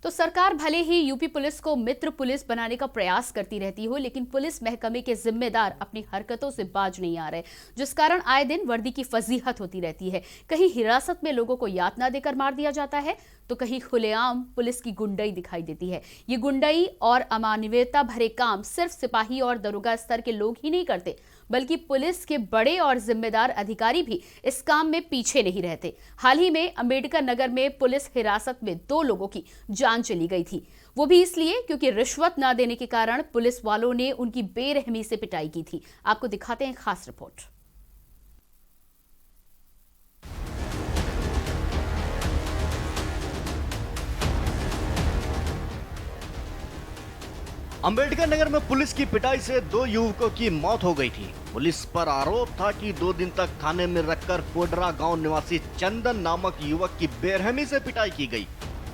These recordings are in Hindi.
तो सरकार भले ही यूपी पुलिस को मित्र पुलिस बनाने का प्रयास करती रहती हो, लेकिन पुलिस महकमे के जिम्मेदार अपनी हरकतों से बाज नहीं आ रहे, जिस कारण आए दिन वर्दी की फजीहत होती रहती है। कहीं हिरासत में लोगों को यातना देकर मार दिया जाता है, तो कहीं खुलेआम पुलिस की गुंडई दिखाई देती है। ये गुंडई और अमानवीयता भरे काम सिर्फ सिपाही और दरोगा स्तर के लोग ही नहीं करते, बल्कि पुलिस के बड़े और जिम्मेदार अधिकारी भी इस काम में पीछे नहीं रहते। हाल ही में अंबेडकर नगर में पुलिस हिरासत में 2 लोगों की जान चली गई थी, वो भी इसलिए क्योंकि रिश्वत न देने के कारण पुलिस वालों ने उनकी बेरहमी से पिटाई की थी। आपको दिखाते हैं खास रिपोर्ट। अंबेडकर नगर में पुलिस की पिटाई से 2 युवकों की मौत हो गई थी। पुलिस पर आरोप था कि 2 दिन तक थाने में रखकर कोडरा गांव निवासी चंदन नामक युवक की बेरहमी से पिटाई की गई।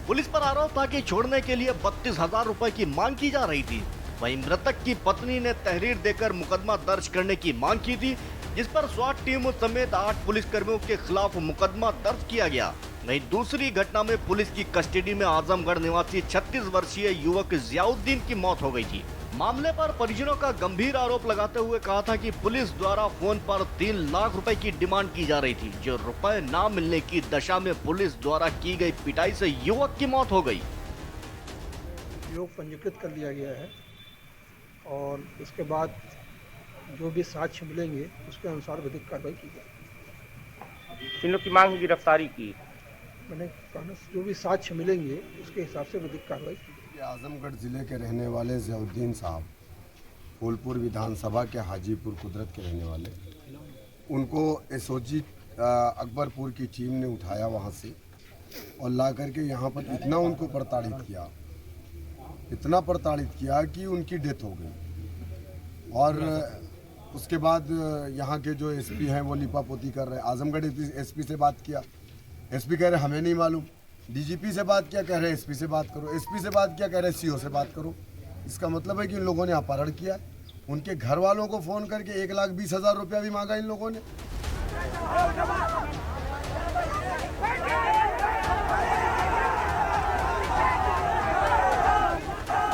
पुलिस पर आरोप था कि छोड़ने के लिए 32,000 रुपए की मांग की जा रही थी। वहीं मृतक की पत्नी ने तहरीर देकर मुकदमा दर्ज करने की मांग की थी, जिस पर स्वाट टीम समेत 8 पुलिसकर्मियों के खिलाफ मुकदमा दर्ज किया गया। वहीं दूसरी घटना में पुलिस की कस्टडी में आजमगढ़ निवासी 36 वर्षीय युवक जियाउद्दीन की मौत हो गई थी। मामले पर परिजनों का गंभीर आरोप लगाते हुए कहा था कि पुलिस द्वारा फोन पर 3 लाख रुपए की डिमांड की जा रही थी, जो रुपए न मिलने की दशा में पुलिस द्वारा की गई पिटाई से युवक की मौत हो गई। योग पंजीकृत कर लिया गया है और उसके बाद जो भी साक्ष्य मिलेंगे उसके अनुसार विधिक कार्रवाई की जाएगी। इन लोग की मांग है गिरफ्तारी की। मैंने कहा जो भी साक्ष्य मिलेंगे उसके हिसाब से विधिक कार्रवाई की जाएगी। आजमगढ़ जिले के रहने वाले जियाउद्दीन साहब फूलपुर विधानसभा के हाजीपुर कुदरत के रहने वाले, उनको एसओजी अकबरपुर की टीम ने उठाया वहां से और ला करके यहाँ पर इतना उनको इतना प्रताड़ित किया कि उनकी डेथ हो गई। और उसके बाद यहाँ के जो एसपी हैं वो लिपापोती कर रहे हैं। आजमगढ़ एसपी से बात किया, एसपी कह रहे हमें नहीं मालूम। डीजीपी से बात किया, कह रहे एसपी से बात करो। एसपी से बात किया, कह रहे सीओ से बात करो। इसका मतलब है कि इन लोगों ने अपहरण किया। उनके घर वालों को फोन करके 1,20,000 रुपया भी मांगा इन लोगों ने।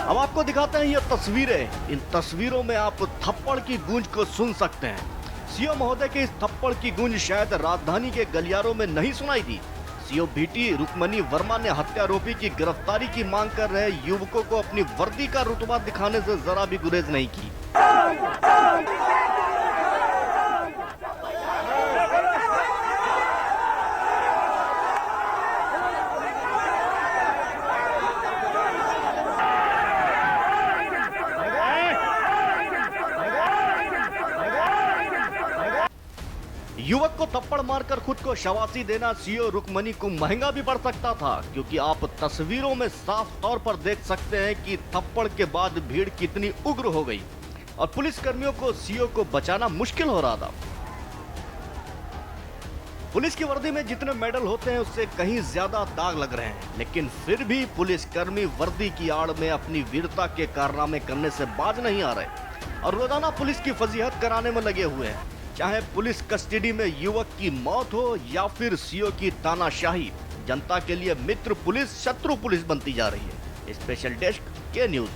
अब आपको दिखाते हैं ये तस्वीरें। इन तस्वीरों में आप थप्पड़ की गूंज को सुन सकते हैं। सीओ महोदय के इस थप्पड़ की गूंज शायद राजधानी के गलियारों में नहीं सुनाई दी। सीओ बीटी रुक्मणी वर्मा ने हत्यारोपी की गिरफ्तारी की मांग कर रहे युवकों को अपनी वर्दी का रुतबा दिखाने से जरा भी गुरेज नहीं की। युवक को थप्पड़ मारकर खुद को शाबाशी देना सीओ रुक्मणी को महंगा भी पड़ सकता था, क्योंकि आप तस्वीरों में साफ तौर पर देख सकते हैं कि थप्पड़ के बाद भीड़ कितनी उग्र हो गई और पुलिस कर्मियों को सीओ को बचाना मुश्किल हो रहा था। पुलिस की वर्दी में जितने मेडल होते हैं उससे कहीं ज्यादा दाग लग रहे हैं, लेकिन फिर भी पुलिसकर्मी वर्दी की आड़ में अपनी वीरता के कारनामे करने से बाज नहीं आ रहे और रोजाना पुलिस की फजीहत कराने में लगे हुए हैं। चाहे पुलिस कस्टडी में युवक की मौत हो या फिर सीओ की तानाशाही, जनता के लिए मित्र पुलिस शत्रु पुलिस बनती जा रही है। स्पेशल डेस्क के न्यूज।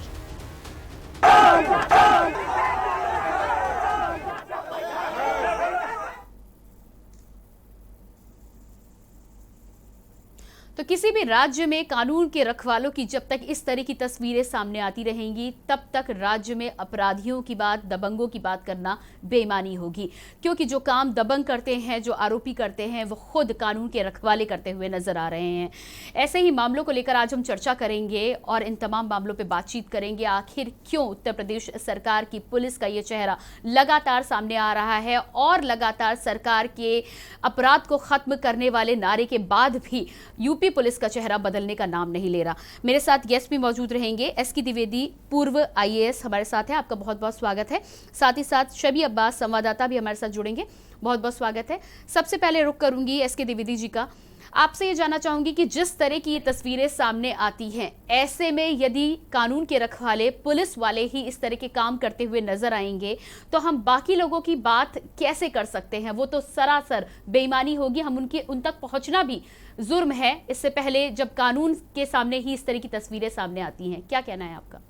तो किसी भी राज्य में कानून के रखवालों की जब तक इस तरह की तस्वीरें सामने आती रहेंगी, तब तक राज्य में अपराधियों की बात, दबंगों की बात करना बेईमानी होगी, क्योंकि जो काम दबंग करते हैं, जो आरोपी करते हैं, वो खुद कानून के रखवाले करते हुए नजर आ रहे हैं। ऐसे ही मामलों को लेकर आज हम चर्चा करेंगे और इन तमाम मामलों पर बातचीत करेंगे। आखिर क्यों उत्तर प्रदेश सरकार की पुलिस का ये चेहरा लगातार सामने आ रहा है और लगातार सरकार के अपराध को खत्म करने वाले नारे के बाद भी यूपी पुलिस का चेहरा बदलने का नाम नहीं ले रहा। मेरे साथ गेस्ट भी मौजूद रहेंगे। एसके द्विवेदी पूर्व आईएएस हमारे साथ है, आपका बहुत बहुत स्वागत है। साथ ही साथ शबी अब्बास संवाददाता भी हमारे साथ जुड़ेंगे, बहुत बहुत स्वागत है। सबसे पहले रुख करूंगी एसके द्विवेदी जी का। आपसे ये जानना चाहूंगी कि जिस तरह की ये तस्वीरें सामने आती हैं, ऐसे में यदि कानून के रखवाले पुलिस वाले ही इस तरह के काम करते हुए नजर आएंगे तो हम बाकी लोगों की बात कैसे कर सकते हैं? वो तो सरासर बेईमानी होगी, हम उन तक पहुंचना भी जुर्म है। इससे पहले जब कानून के सामने ही इस तरह की तस्वीरें सामने आती हैं, क्या कहना है आपका?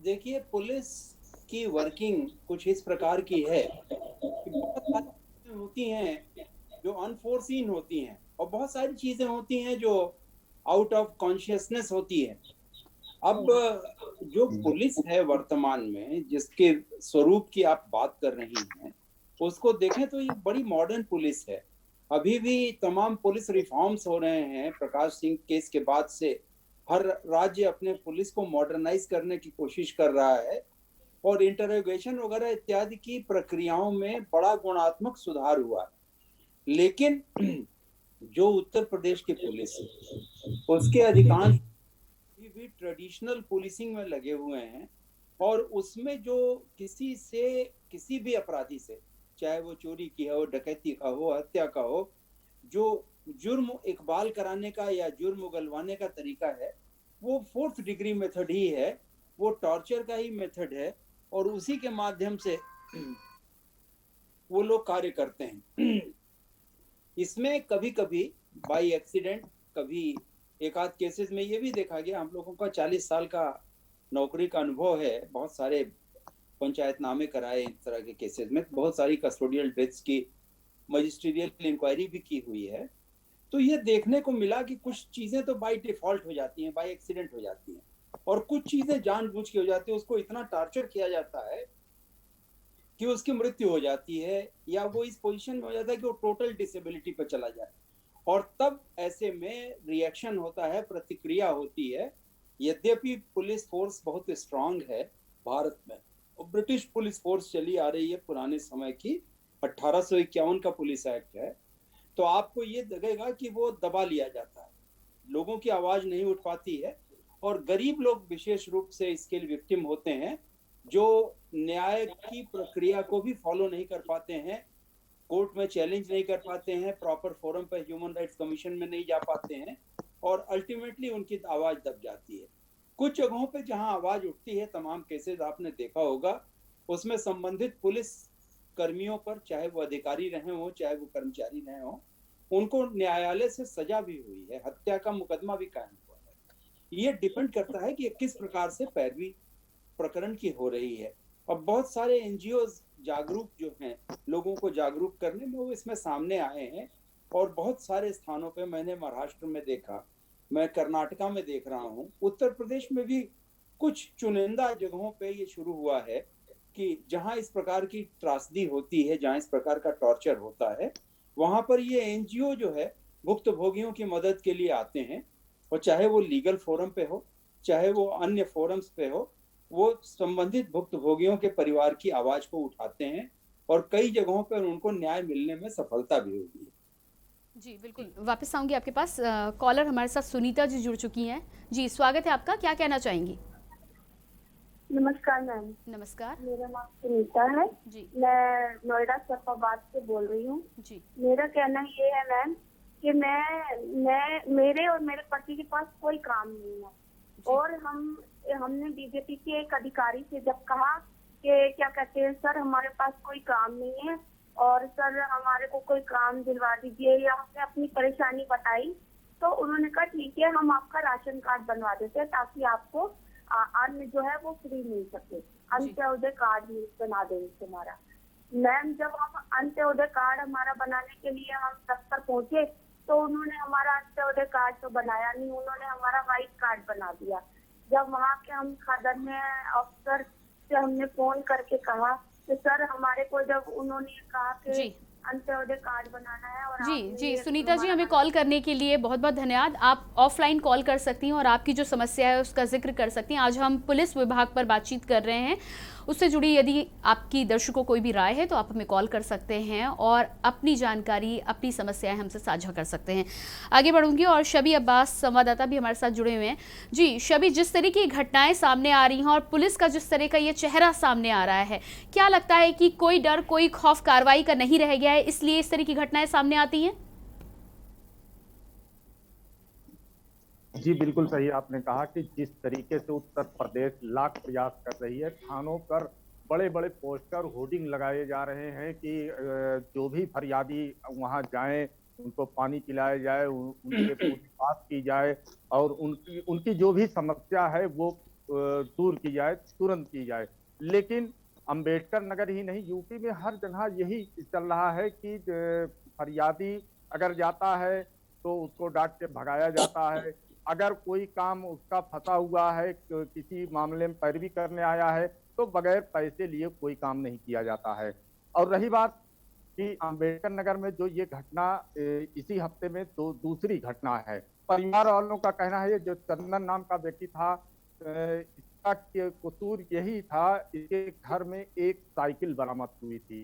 देखिए, पुलिस की वर्किंग कुछ इस प्रकार की है कि बहुत सारी चीजें होती हैं जो अनफोर्सीन होती हैं और बहुत सारी चीजें होती हैं जो आउट ऑफ कॉन्शियसनेस होती है। अब जो पुलिस है वर्तमान में, जिसके स्वरूप की आप बात कर रही हैं, उसको देखें तो ये बड़ी मॉडर्न पुलिस है। अभी भी तमाम पुलिस रिफॉर्म्स हो रहे हैं। प्रकाश सिंह केस के बाद से हर राज्य अपने पुलिस को मॉडर्नाइज करने की कोशिश कर रहा है और इंटरोगेशन वगैरह इत्यादि की प्रक्रियाओं में बड़ा गुणात्मक सुधार हुआ है। लेकिन जो उत्तर प्रदेश की पुलिस है, उसके अधिकांश भी ट्रेडिशनल पुलिसिंग में लगे हुए हैं और उसमें जो किसी भी अपराधी से, चाहे वो चोरी की हो, डकैती का हो, हत्या का हो, जो जुर्म इकबाल कराने का या जुर्म उगलवाने का तरीका है वो 4th डिग्री मेथड ही है, वो टॉर्चर का ही मेथड है और उसी के माध्यम से वो लोग कार्य करते हैं। इसमें कभी कभी बाई एक्सीडेंट, कभी एक आध केसेस में ये भी देखा गया। हम लोगों का 40 साल का नौकरी का अनुभव है, बहुत सारे पंचायतनामे कराए इस तरह के केसेस में, बहुत सारी कस्टोडियल डेथ्स की मजिस्ट्रियल इंक्वायरी भी की हुई है। तो ये देखने को मिला कि कुछ चीजें तो बाय डिफॉल्ट हो जाती हैं, बाय एक्सीडेंट हो जाती हैं और कुछ चीजें जानबूझ के हो जाती है। उसको इतना टॉर्चर किया जाता है कि उसकी मृत्यु हो जाती है या वो इस पोजीशन में हो जाता है कि वो टोटल डिसेबिलिटी पर चला जाए और तब ऐसे में रिएक्शन होता है, प्रतिक्रिया होती है। यद्यपि पुलिस फोर्स बहुत स्ट्रांग है भारत में और ब्रिटिश पुलिस फोर्स चली आ रही है पुराने समय की, 1851 का पुलिस एक्ट है, तो आपको ये लगेगा कि वो दबा लिया जाता है, लोगों की आवाज नहीं उठ पाती है और गरीब लोग विशेष रूप से इसके लिए विक्टिम होते हैं, जो न्याय की प्रक्रिया को भी फॉलो नहीं कर पाते हैं, कोर्ट में चैलेंज नहीं कर पाते हैं, प्रॉपर फोरम पर ह्यूमन राइट्स कमीशन में नहीं जा पाते हैं और अल्टीमेटली उनकी आवाज दब जाती है। कुछ जगहों पे जहां आवाज उठती है, तमाम केसेस आपने देखा होगा, उसमें संबंधित पुलिस कर्मियों पर, चाहे वो अधिकारी रहे हो चाहे वो कर्मचारी रहे हो, उनको न्यायालय से सजा भी हुई है, हत्या का मुकदमा भी कायम हुआ है। ये डिपेंड करता है कि किस प्रकार से पैरवी प्रकरण की हो रही है और बहुत सारे एनजीओ जागरूक जो हैं, लोगों को जागरूक करने में वो इसमें सामने आए हैं और बहुत सारे स्थानों पे मैंने महाराष्ट्र में देखा, मैं कर्नाटका में देख रहा हूँ, उत्तर प्रदेश में भी कुछ चुनिंदा जगहों पे ये शुरू हुआ है कि जहां इस प्रकार की त्रासदी होती है, जहां इस प्रकार का टॉर्चर होता है, वहां पर ये एनजीओ जो है भुक्तभोगियों की मदद के लिए आते हैं और चाहे वो लीगल फोरम पे हो, चाहे वो अन्य फोरम्स पे हो, वो संबंधित भुक्तभोगियों के परिवार की आवाज को उठाते हैं और कई जगहों पर उनको न्याय मिलने में सफलता भी हुई है। जी बिल्कुल, वापस आऊंगी आपके पास। कॉलर हमारे साथ सुनीता जी जुड़ चुकी हैं। जी स्वागत है आपका, क्या कहना चाहेंगी? नमस्कार मैम। नमस्कार, मेरा नाम सुनीता है जी मैं नोएडा सफाबाद से बोल रही हूँ। जी मेरा कहना ये है मैम कि मैं मेरे और मेरे पति के पास कोई काम नहीं है और हमने बीजेपी के एक अधिकारी से जब कहा कि क्या कहते हैं सर हमारे पास कोई काम नहीं है और सर हमारे को कोई काम दिलवा दीजिए या हमने अपनी परेशानी बताई, तो उन्होंने कहा ठीक है हम आपका राशन कार्ड बनवा देते हैं ताकि आपको अन्न जो है वो फ्री मिल सके, अंत्योदय कार्ड बना देंगे तुम्हारा। मैम जब हम अंत्योदय कार्ड हमारा बनाने के लिए हम दफ्तर पहुंचे तो उन्होंने हमारा अंत्योदय कार्ड तो बनाया नहीं, उन्होंने हमारा व्हाइट कार्ड बना दिया। जब वहाँ के हम खजाने अफसर से हमने फोन करके कहा कि सर हमारे को, जब उन्होंने कहा कि अंत्योदय कार्ड बनाना है और जी सुनीता जी, हमें कॉल करने के लिए बहुत बहुत धन्यवाद। आप ऑफलाइन कॉल कर सकती हैं और आपकी जो समस्या है उसका जिक्र कर सकती हैं। आज हम पुलिस विभाग पर बातचीत कर रहे हैं, उससे जुड़ी यदि आपकी दर्शकों कोई भी राय है तो आप हमें कॉल कर सकते हैं और अपनी जानकारी, अपनी समस्याएं हमसे साझा कर सकते हैं। आगे बढ़ूंगी और शबी अब्बास संवाददाता भी हमारे साथ जुड़े हुए हैं। जी शबी, जिस तरह की घटनाएं सामने आ रही हैं और पुलिस का जिस तरह का ये चेहरा सामने आ रहा है, क्या लगता है कि कोई डर, कोई खौफ कार्रवाई का नहीं रह गया है, इसलिए इस तरह की घटनाएं सामने आती हैं? जी बिल्कुल सही आपने कहा कि जिस तरीके से उत्तर प्रदेश लाख प्रयास कर रही है, थानों पर बड़े बड़े पोस्टर होर्डिंग लगाए जा रहे हैं कि जो भी फरियादी वहां जाएं उनको पानी पिलाया जाए, उनसे पूछताछ की जाए और उनकी उनकी जो भी समस्या है वो दूर की जाए, तुरंत की जाए। लेकिन अंबेडकर नगर ही नहीं, यूपी में हर जगह यही चल रहा है कि फरियादी अगर जाता है तो उसको डांट के भगाया जाता है। अगर कोई काम उसका फंसा हुआ है, किसी मामले में पैरवी करने आया है, तो बगैर पैसे लिए कोई काम नहीं किया जाता है। और रही बात कि अंबेडकर नगर में जो ये घटना इसी हफ्ते में दूसरी घटना है। परिवार वालों का कहना है जो चंदन नाम का व्यक्ति था, इसका कसूर यही था, इसके घर में एक साइकिल बरामद हुई थी।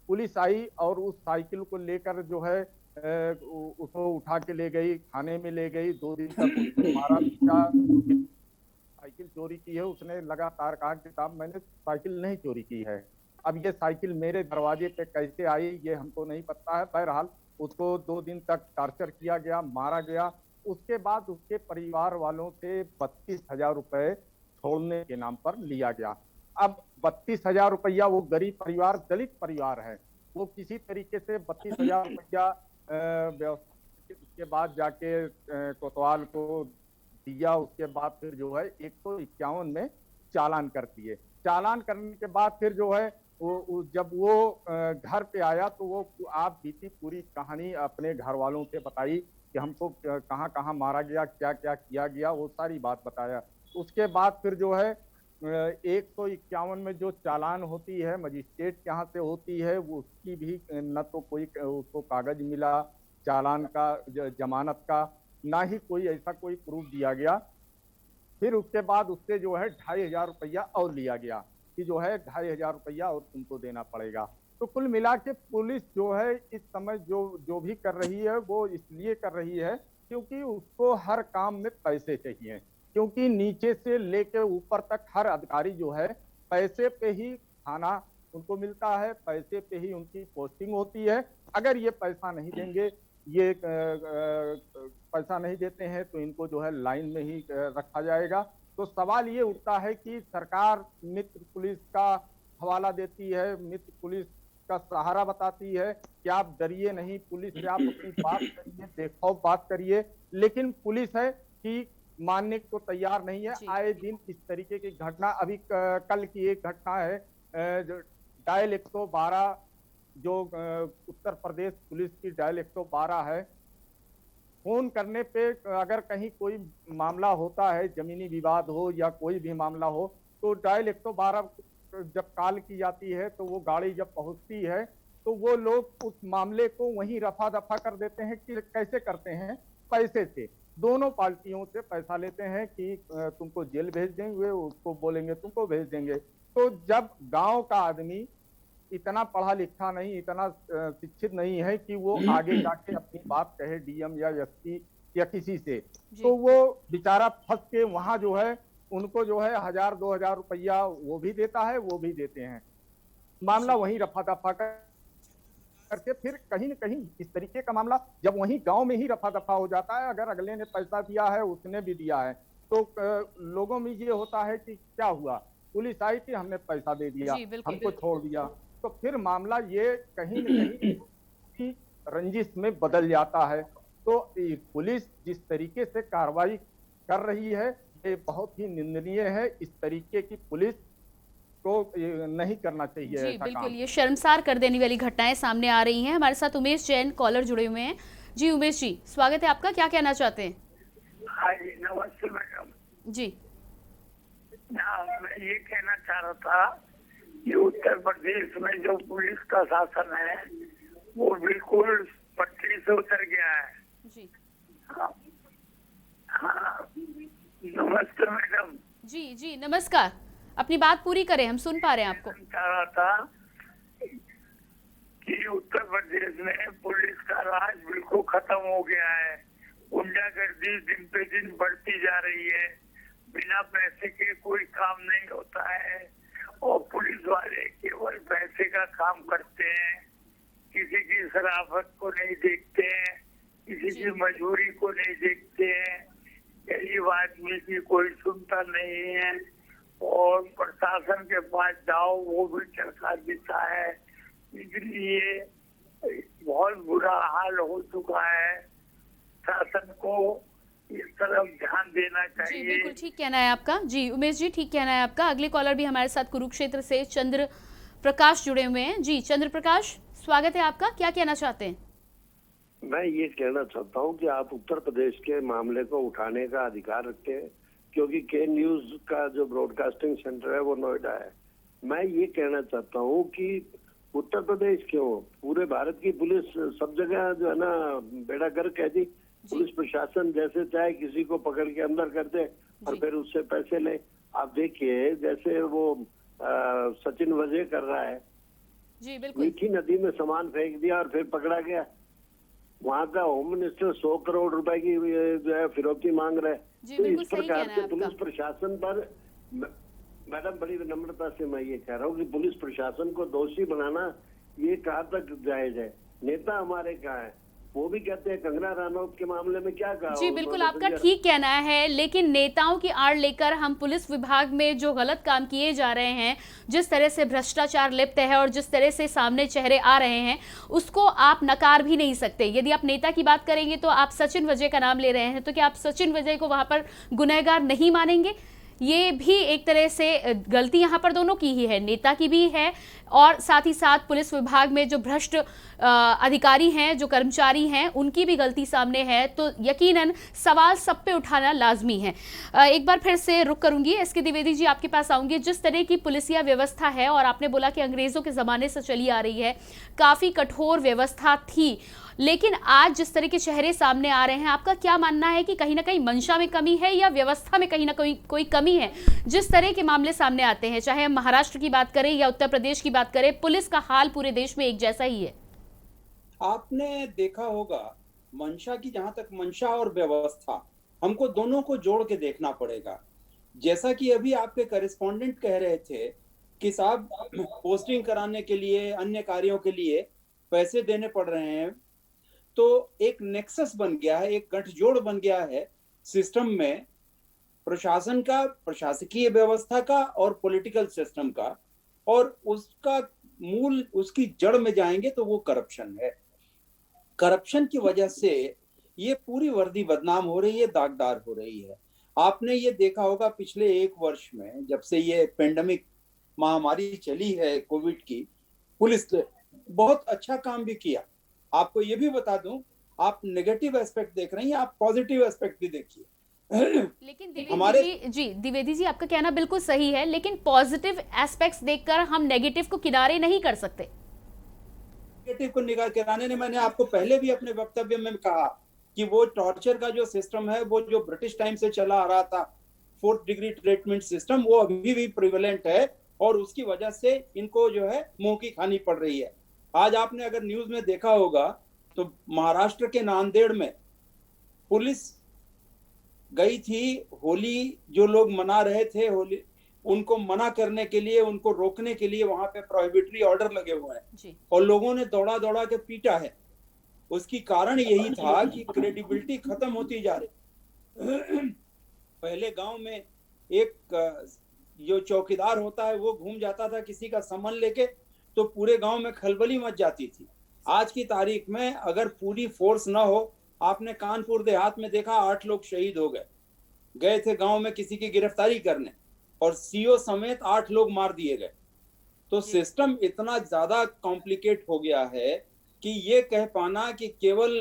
पुलिस आई और उस साइकिल को लेकर जो है उसको उठा के ले गई, थाने में ले गई, 2 दिन तक उसको मारा पीटा। साइकिल चोरी की है, उसने लगातार कहा कि साहब मैंने साइकिल नहीं चोरी की है। अब ये साइकिल मेरे दरवाजे पे कैसे आई ये हमको नहीं पता है। बहरहाल उसको 2 दिन तक टॉर्चर किया गया, मारा गया। उसके बाद उसके परिवार वालों से 32,000 रुपए छोड़ने के नाम पर लिया गया। अब 32,000 रुपया, वो गरीब परिवार, दलित परिवार है, वो किसी तरीके से 32,000 रुपया व्यवस्था, उसके बाद जाके कोतवाल को दिया। उसके बाद फिर जो है 151 में चालान कर दिए। चालान करने के बाद फिर जो है जब वो घर पे आया तो वो आप बीती पूरी कहानी अपने घर वालों से बताई कि हमको कहाँ कहाँ मारा गया, क्या क्या किया गया, वो सारी बात बताया। उसके बाद फिर जो है 151 में जो चालान होती है मजिस्ट्रेट के यहाँ से होती है, वो उसकी भी न तो कोई उसको कागज मिला चालान का, जमानत का, ना ही कोई ऐसा कोई प्रूफ दिया गया। फिर उसके बाद उससे जो है 2,500 रुपया और लिया गया कि जो है 2,500 रुपया और तुमको देना पड़ेगा। तो कुल मिला के पुलिस जो है इस समय जो भी कर रही है वो इसलिए कर रही है क्योंकि उसको हर काम में पैसे चाहिए, क्योंकि नीचे से लेकर ऊपर तक हर अधिकारी जो है पैसे पे ही खाना उनको मिलता है, पैसे पे ही उनकी पोस्टिंग होती है। अगर ये पैसा नहीं देंगे, ये पैसा नहीं देते हैं तो इनको जो है लाइन में ही रखा जाएगा। तो सवाल ये उठता है कि सरकार मित्र पुलिस का हवाला देती है, मित्र पुलिस का सहारा बताती है कि आप डरिए नहीं, पुलिस से आप अपनी बात करिए, देखो बात करिए, लेकिन पुलिस है कि मानने को तैयार नहीं है। आए दिन इस तरीके की घटना, अभी कल की एक घटना है डायल 112, जो उत्तर प्रदेश पुलिस की डायल 112 है। फोन करने पे अगर कहीं कोई मामला होता है, जमीनी विवाद हो या कोई भी मामला हो, तो डायल 112 जब कॉल की जाती है तो वो गाड़ी जब पहुंचती है तो वो लोग उस मामले को वहीं रफा दफा कर देते हैं। कि कैसे करते हैं? पैसे से। दोनों पार्टियों से पैसा लेते हैं कि तुमको जेल भेज देंगे, उसको बोलेंगे तुमको भेज देंगे। तो जब गांव का आदमी इतना पढ़ा लिखा नहीं, इतना शिक्षित नहीं है कि वो आगे जाके अपनी बात कहे डीएम या एसपी या किसी से, तो वो बेचारा फंस के वहां जो है उनको जो है 1,000-2,000 रुपया वो भी देता है, वो भी देते हैं। मामला वहीं रफा दफा करके फिर कहीं न कहीं इस तरीके का मामला जब वहीं गांव में ही रफा दफा हो जाता है, अगर अगले ने पैसा दिया है, उसने भी दिया है, तो लोगों में ये होता है कि क्या हुआ, पुलिस आई थी, हमने पैसा दे दिया, हमको छोड़ दिया। तो फिर मामला ये कहीं न कहीं रंजिश में बदल जाता है। तो पुलिस जिस तरीके से कार्रवाई कर रही है ये बहुत ही निंदनीय है। इस तरीके की पुलिस को नहीं करना चाहिए। जी बिल्कुल, ये शर्मसार कर देने वाली घटनाएं सामने आ रही हैं। हमारे साथ उमेश जैन कॉलर जुड़े हुए हैं। जी उमेश जी, स्वागत है आपका, क्या कहना चाहते हैं? हाँ जी, नमस्ते मैडम जी। मैं ये कहना चाह रहा था कि उत्तर प्रदेश में जो पुलिस का शासन है वो बिल्कुल पटरी से उतर गया है। जी हाँ, हाँ, नमस्ते मैडम। जी जी नमस्कार, अपनी बात पूरी करें, हम सुन पा रहे हैं आपको। चाह रहा था कि उत्तर प्रदेश में पुलिस का राज बिल्कुल खत्म हो गया है। गुंडागर्दी दिन पे दिन बढ़ती जा रही है, बिना पैसे के कोई काम नहीं होता है और पुलिस वाले केवल पैसे का काम करते हैं, किसी की शराफत को नहीं देखते हैं, किसी की मजबूरी को नहीं देखते हैं। आदमी की कोई सुनता नहीं है, और प्रशासन के पास जाओ वो भी चरखा देता है। इसलिए बहुत बुरा हाल हो चुका है। शासन को इस तरफ ध्यान देना जी चाहिए। बिल्कुल ठीक कहना है आपका। जी उमेश जी ठीक कहना है आपका। अगले कॉलर भी हमारे साथ कुरुक्षेत्र से चंद्र प्रकाश जुड़े हुए हैं। जी चंद्र प्रकाश, स्वागत है आपका, क्या कहना चाहते हैं? मैं ये कहना चाहता हूँ कि आप उत्तर प्रदेश के मामले को उठाने का अधिकार रखते हैं, क्योंकि के न्यूज का जो ब्रॉडकास्टिंग सेंटर है वो नोएडा है। मैं ये कहना चाहता हूँ कि उत्तर प्रदेश क्यों, पूरे भारत की पुलिस सब जगह जो है ना बेड़ा गर्क है जी। पुलिस प्रशासन जैसे चाहे किसी को पकड़ के अंदर कर दे और फिर उससे पैसे ले। आप देखिए जैसे वो सचिन वजह कर रहा है, जी बिल्कुल। मीठी नदी में सामान फेंक दिया और फिर पकड़ा गया। वहाँ का होम मिनिस्टर 100 करोड़ रुपए की जो है फिरौती मांग रहा है। तो इस प्रकार से पुलिस प्रशासन पर, मैडम बड़ी विनम्रता से मैं ये कह रहा हूँ कि पुलिस प्रशासन को दोषी बनाना ये कहाँ तक जायज है? नेता हमारे कहाँ है? वो भी कहते हैं कंगना रनौत के मामले में क्या कहा। जी बिल्कुल आपका ठीक कहना है, लेकिन नेताओं की आड़ लेकर हम पुलिस विभाग में जो गलत काम किए जा रहे हैं, जिस तरह से भ्रष्टाचार लिप्त है और जिस तरह से सामने चेहरे आ रहे हैं, उसको आप नकार भी नहीं सकते। यदि आप नेता की बात करेंगे तो आप सचिन वजह का नाम ले रहे हैं, तो क्या आप सचिन वजह को वहां पर गुनहगार नहीं मानेंगे? ये भी एक तरह से गलती यहाँ पर दोनों की ही है, नेता की भी है और साथ ही साथ पुलिस विभाग में जो भ्रष्ट अधिकारी हैं, जो कर्मचारी हैं, उनकी भी गलती सामने है। तो यकीनन सवाल सब पे उठाना लाजमी है। एक बार फिर से रुक करूंगी, एसके द्विवेदी जी आपके पास आऊंगी। जिस तरह की पुलिसिया व्यवस्था है और आपने बोला कि अंग्रेजों के ज़माने से चली आ रही है, काफ़ी कठोर व्यवस्था थी, लेकिन आज जिस तरह के चेहरे सामने आ रहे हैं, आपका क्या मानना है कि कहीं ना कहीं मंशा में कमी है या व्यवस्था में कहीं ना कहीं कोई कमी है? जिस तरह के मामले सामने आते हैं, चाहे हम महाराष्ट्र की बात करें या उत्तर प्रदेश की बात करें, पुलिस का हाल पूरे देश में एक जैसा ही है। आपने देखा होगा मंशा की, जहां तक मंशा और व्यवस्था, हमको दोनों को जोड़ के देखना पड़ेगा। जैसा कि अभी आपके करेस्पॉन्डेंट कह रहे थे कि साहब पोस्टिंग कराने के लिए, अन्य कार्यों के लिए पैसे देने पड़ रहे हैं, तो एक नेक्सस बन गया है, एक गठजोड़ बन गया है सिस्टम में, प्रशासन का, प्रशासकीय व्यवस्था का और पॉलिटिकल सिस्टम का, और उसका मूल, उसकी जड़ में जाएंगे तो वो करप्शन है। करप्शन की वजह से ये पूरी वर्दी बदनाम हो रही है, दागदार हो रही है। आपने ये देखा होगा पिछले 1 वर्ष में, जब से ये पेंडेमिक महामारी चली है कोविड की, पुलिस ने बहुत अच्छा काम भी किया। आपको ये भी बता दूं, आप नेगेटिव एस्पेक्ट देख रही हैं, आप पॉजिटिव एस्पेक्ट भी देखिए। लेकिन हमारे द्विवेदी जी आपका कहना बिल्कुल सही है, लेकिन पॉजिटिव एस्पेक्ट्स देखकर हम नेगेटिव को किनारे नहीं कर सकते। नेगेटिव को निकाल किनारे नहीं, मैंने आपको पहले भी अपने वक्तव्य में कहा कि वो टॉर्चर का जो सिस्टम है, वो जो ब्रिटिश टाइम से चला आ रहा था, 4th डिग्री ट्रीटमेंट सिस्टम, वो अभी भी प्रिवेलेंट है और उसकी वजह से इनको जो है मुंह की खानी पड़ रही है। आज आपने अगर न्यूज में देखा होगा तो महाराष्ट्र के नांदेड़ में पुलिस गई थी, होली जो लोग मना रहे थे, होली उनको मना करने के लिए, उनको रोकने के लिए वहां पे प्रोहिबिटरी ऑर्डर लगे हुए हैं और लोगों ने दौड़ा दौड़ा के पीटा है। उसकी कारण यही था कि क्रेडिबिलिटी खत्म होती जा रही। पहले गांव में एक जो चौकीदार होता है वो घूम जाता था किसी का सामान लेके, तो पूरे गांव में खलबली मच जाती थी। आज की तारीख में अगर पूरी फोर्स ना हो, आपने कानपुर देहात में देखा 8 लोग शहीद हो गए थे गांव में किसी की गिरफ्तारी करने, और सीओ समेत 8 लोग मार दिए गए। तो सिस्टम इतना ज्यादा कॉम्प्लिकेट हो गया है कि ये कह पाना कि केवल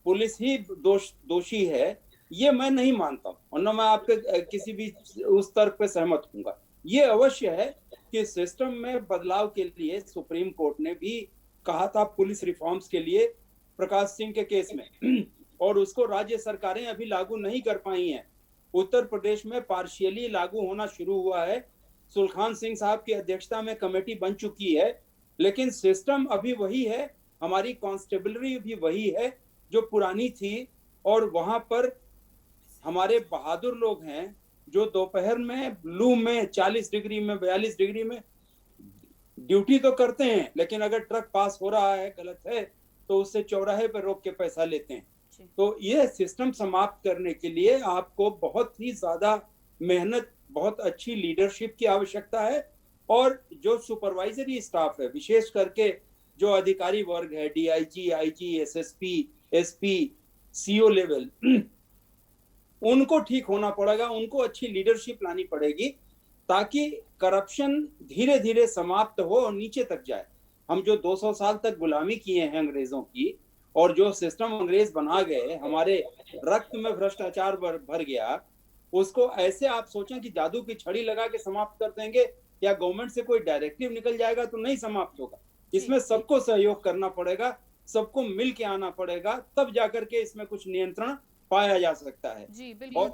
पुलिस ही दोषी है, ये मैं नहीं मानता हूं, और न मैं आपके किसी भी उस तर्क पे सहमत हूंगा। ये अवश्य है कि सिस्टम में बदलाव के लिए सुप्रीम कोर्ट ने भी कहा था पुलिस रिफॉर्म्स के लिए प्रकाश सिंह के केस में, और उसको राज्य सरकारें अभी लागू नहीं कर पाई हैं। उत्तर प्रदेश में पार्शियली लागू होना शुरू हुआ है, सुलखान सिंह साहब की अध्यक्षता में कमेटी बन चुकी है, लेकिन सिस्टम अभी वही है, हमारी कांस्टेबलरी भी वही है जो पुरानी थी, और वहां पर हमारे बहादुर लोग हैं जो दोपहर में लू में 40 डिग्री में 42 डिग्री में ड्यूटी तो करते हैं, लेकिन अगर ट्रक पास हो रहा है, गलत है, तो उससे चौराहे पर रोक के पैसा लेते हैं। तो ये सिस्टम समाप्त करने के लिए आपको बहुत ही ज्यादा मेहनत, बहुत अच्छी लीडरशिप की आवश्यकता है। और जो सुपरवाइजरी स्टाफ है, विशेष करके जो अधिकारी वर्ग है, DIG, IG, SSP, SP, CO level, उनको ठीक होना पड़ेगा, उनको अच्छी लीडरशिप लानी पड़ेगी ताकि करप्शन धीरे धीरे समाप्त हो और नीचे तक जाए। हम जो 200 साल तक गुलामी किए हैं अंग्रेजों की, और जो सिस्टम अंग्रेज बना गए, हमारे रक्त में भ्रष्टाचार भर गया, उसको ऐसे आप सोचें कि जादू की छड़ी लगा के समाप्त कर देंगे या गवर्नमेंट से कोई डायरेक्टिव निकल जाएगा तो नहीं समाप्त होगा। इसमें सबको सहयोग करना पड़ेगा, सबको मिल के आना पड़ेगा, तब जाकर के इसमें कुछ नियंत्रण पाया जा सकता है। जी बिल्कुल।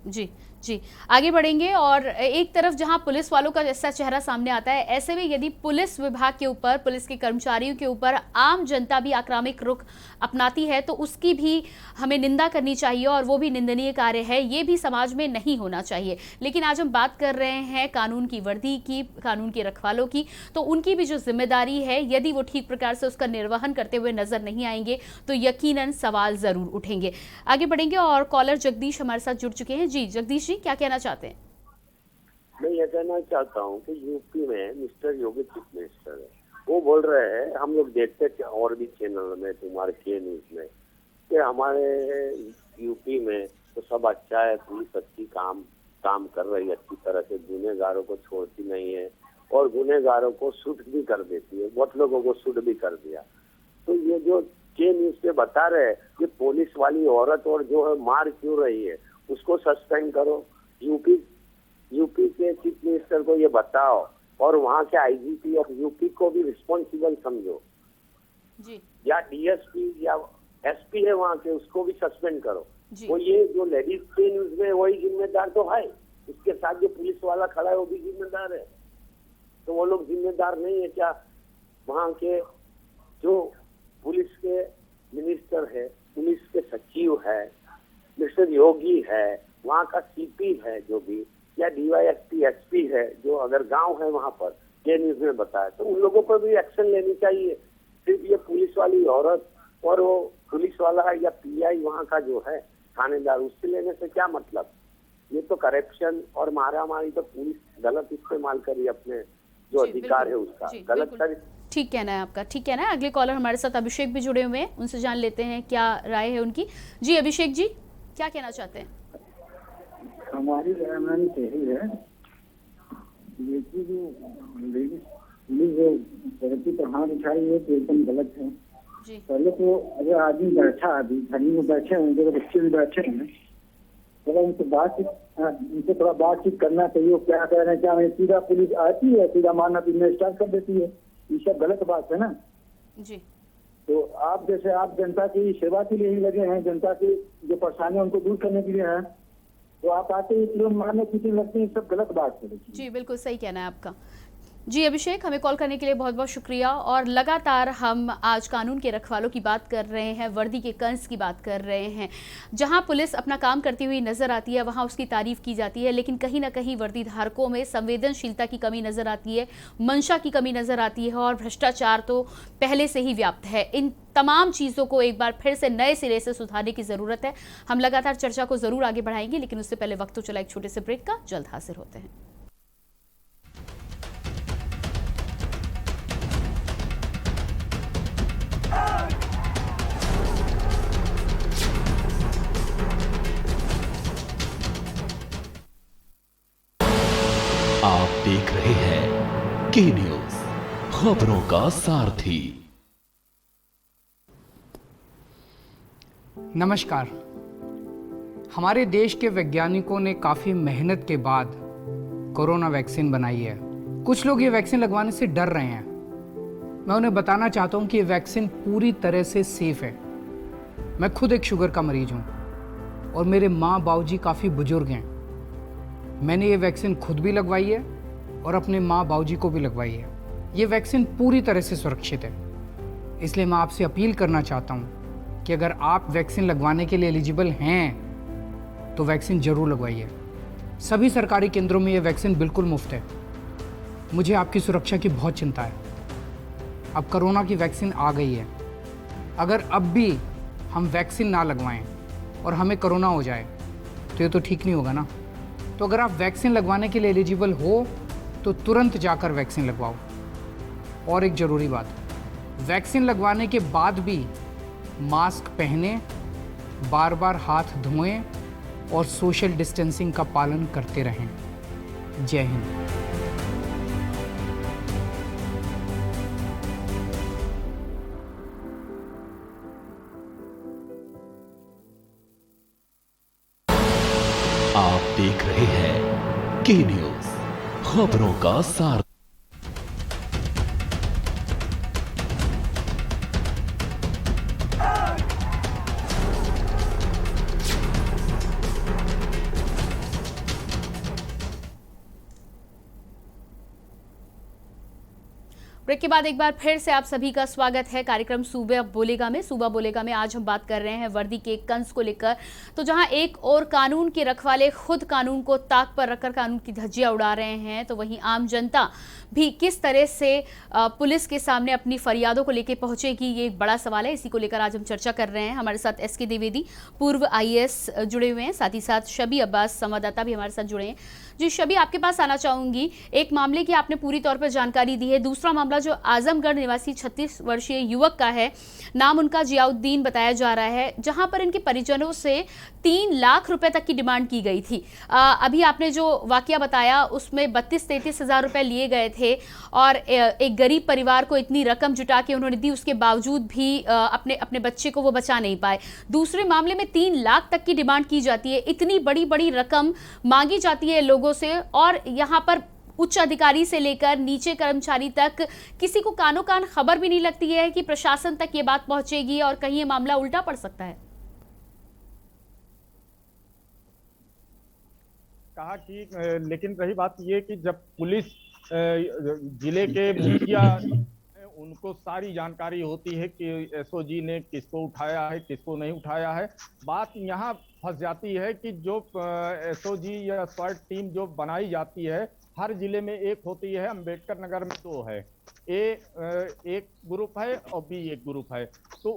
जी जी, आगे बढ़ेंगे। और एक तरफ जहां पुलिस वालों का ऐसा चेहरा सामने आता है, ऐसे में यदि पुलिस विभाग के ऊपर, पुलिस के कर्मचारियों के ऊपर आम जनता भी आक्रामक रुख अपनाती है तो उसकी भी हमें निंदा करनी चाहिए, और वो भी निंदनीय कार्य है, ये भी समाज में नहीं होना चाहिए। लेकिन आज हम बात कर रहे हैं कानून की वर्दी की, कानून के रखवालों की, तो उनकी भी जो जिम्मेदारी है, यदि वो ठीक प्रकार से उसका निर्वहन करते हुए नजर नहीं आएंगे तो यकीनन सवाल जरूर उठेंगे। आगे बढ़ेंगे और कॉलर जगदीश हमारे साथ जुड़ चुके हैं। जी जगदीश जी, क्या कहना चाहते हैं? मैं ये कहना चाहता हूँ कि यूपी में मिस्टर योगी चीफ मिनिस्टर है, वो बोल रहे हैं, हम लोग देखते थे और भी चैनल में, तुम्हारे के न्यूज में, कि हमारे यूपी में तो सब अच्छा है, पुलिस अच्छी काम कर रही है अच्छी तरह से, गुनहगारों को छोड़ती नहीं है और गुनहगारों को शूट भी कर देती है, बहुत लोगों को शूट भी कर दिया। तो ये जो के न्यूज पे बता रहे हैं, ये पुलिस वाली औरत और जो है मार क्यों रही है, उसको सस्पेंड करो। यूपी के चीफ मिनिस्टर को ये बताओ, और वहाँ के आईजीपी ऑफ यूपी को भी रिस्पॉन्सिबल समझो जी। या डीएसपी या एसपी है वहाँ के, उसको भी सस्पेंड करो। वो ये जो लेडीज के न्यूज में वही जिम्मेदार तो है, उसके साथ जो पुलिस वाला खड़ा है वो भी जिम्मेदार है। तो वो लोग जिम्मेदार नहीं है क्या? वहाँ के जो पुलिस के मिनिस्टर है, पुलिस के सचिव है, मिस्टर योगी है, वहाँ का सीपी है जो भी, या डीवाईएसपी एसपी है, जो अगर गांव है वहाँ पर, ये न्यूज में बताया, तो उन लोगों पर भी एक्शन लेनी चाहिए। सिर्फ ये पुलिस वाली औरत और वो पुलिस वाला या पीआई वहाँ का जो है थानेदार, उससे लेने से क्या मतलब? ये तो करप्शन और मारामारी तो पुलिस गलत इस्तेमाल करी अपने जो अधिकार है उसका गलत करी। ठीक कहना है आपका, ठीक कहना है। अगले कॉलर हमारे साथ अभिषेक भी जुड़े हुए हैं, उनसे जान लेते हैं क्या राय है उनकी। जी अभिषेक जी, क्या कहना चाहते हैं? हमारी राय यही है, देखिए जो पुलिस जो तरक्की पर हाथ उठाई है तो एकदम गलत है। पहले तो अगर आदमी बैठा, अभी घड़ी में बैठे होंगे, अगर बच्चे में बैठे हैं, थोड़ा उनसे थोड़ा बातचीत करना चाहिए। वो क्या कह रहे हैं, क्या नहीं, सीधा पुलिस आती है, सीधा मारना पीटना स्टार्ट कर देती है, ये सब गलत बात है ना जी। तो आप जैसे आप जनता की सेवा के लिए ही लगे हैं, जनता की जो परेशानी उनको दूर करने के लिए है, तो आप आते ही लोग मारने पीटने लगते हैं, सब गलत बात है। जी बिल्कुल सही कहना है आपका। जी अभिषेक, हमें कॉल करने के लिए बहुत बहुत शुक्रिया। और लगातार हम आज कानून के रखवालों की बात कर रहे हैं, वर्दी के कंस की बात कर रहे हैं। जहां पुलिस अपना काम करती हुई नजर आती है वहां उसकी तारीफ की जाती है, लेकिन कहीं ना कहीं वर्दी धारकों में संवेदनशीलता की कमी नजर आती है, मंशा की कमी नजर आती है, और भ्रष्टाचार तो पहले से ही व्याप्त है। इन तमाम चीज़ों को एक बार फिर से नए सिरे से सुधारने की ज़रूरत है। हम लगातार चर्चा को ज़रूर आगे बढ़ाएंगे, लेकिन उससे पहले वक्त तो चला एक छोटे से ब्रेक का। जल्द हाजिर होते हैं। आप देख रहे हैं के न्यूज, खबरों का सारथी। नमस्कार। हमारे देश के वैज्ञानिकों ने काफ़ी मेहनत के बाद कोरोना वैक्सीन बनाई है। कुछ लोग ये वैक्सीन लगवाने से डर रहे हैं। मैं उन्हें बताना चाहता हूँ कि ये वैक्सीन पूरी तरह से सेफ है। मैं खुद एक शुगर का मरीज हूँ और मेरे माँ बाबूजी काफ़ी बुजुर्ग हैं। मैंने ये वैक्सीन खुद भी लगवाई है और अपने माँ बाबूजी को भी लगवाई है। ये वैक्सीन पूरी तरह से सुरक्षित है। इसलिए मैं आपसे अपील करना चाहता हूँ कि अगर आप वैक्सीन लगवाने के लिए एलिजिबल हैं तो वैक्सीन ज़रूर लगवाइए। सभी सरकारी केंद्रों में ये वैक्सीन बिल्कुल मुफ्त है। मुझे आपकी सुरक्षा की बहुत चिंता है। अब कोरोना की वैक्सीन आ गई है। अगर अब भी हम वैक्सीन ना लगवाएं और हमें कोरोना हो जाए, तो ये तो ठीक नहीं होगा ना। तो अगर आप वैक्सीन लगवाने के लिए एलिजिबल हो तो तुरंत जाकर वैक्सीन लगवाओ। और एक ज़रूरी बात, वैक्सीन लगवाने के बाद भी मास्क पहने, बार बार हाथ धोएं और सोशल डिस्टेंसिंग का पालन करते रहें। जय हिंद। आप देख रहे हैं के न्यूज, खबरों का सार। ब्रेक के बाद एक बार फिर से आप सभी का स्वागत है कार्यक्रम सूबा बोलेगा में। सूबा बोलेगा में आज हम बात कर रहे हैं वर्दी के कंस को लेकर। तो जहां एक और कानून के रखवाले खुद कानून को ताक पर रखकर कानून की धज्जियां उड़ा रहे हैं, तो वहीं आम जनता भी किस तरह से पुलिस के सामने अपनी फरियादों को लेकर पहुंचेगी, ये एक बड़ा सवाल है। इसी को लेकर आज हम चर्चा कर रहे हैं। हमारे साथ एसके द्विवेदी पूर्व IAS जुड़े हुए हैं, साथ ही साथ शबी अब्बास संवाददाता भी हमारे साथ जुड़े हैं। जी शबी, आपके पास आना चाहूंगी। एक मामले की आपने पूरी तौर पर जानकारी दी है, दूसरा मामला जो आजमगढ़ निवासी 36 वर्षीय युवक का है, नाम उनका जियाउद्दीन बताया जा रहा है, जहां पर इनके परिजनों से 3 लाख रुपए तक की डिमांड की गई थी। अभी आपने जो वाकया बताया उसमें 32-33 हजार रुपए लिए गए थे और एक गरीब परिवार को इतनी रकम जुटा के उन्होंने दी, उसके बावजूद भी अपने बच्चे को वो बचा नहीं पाए। दूसरे मामले में 3 लाख तक की डिमांड की जाती है, इतनी बड़ी बड़ी रकम मांगी जाती है लोगों से, और यहाँ पर उच्च अधिकारी से लेकर नीचे कर्मचारी तक किसी को कानो कान खबर भी नहीं लगती है कि प्रशासन तक ये बात पहुंचेगी और कहीं ये मामला उल्टा पड़ सकता है। कहा कि लेकिन रही बात ये कि जब पुलिस जिले के मुखिया उनको सारी जानकारी होती है कि SOG ने किसको उठाया है, किसको नहीं उठाया है। बात यहाँ फंस जाती है कि जो SOG या SWAT टीम जो बनाई जाती है, हर जिले में एक होती है, अंबेडकर नगर में 2 है। एक ग्रुप है और B एक ग्रुप है। तो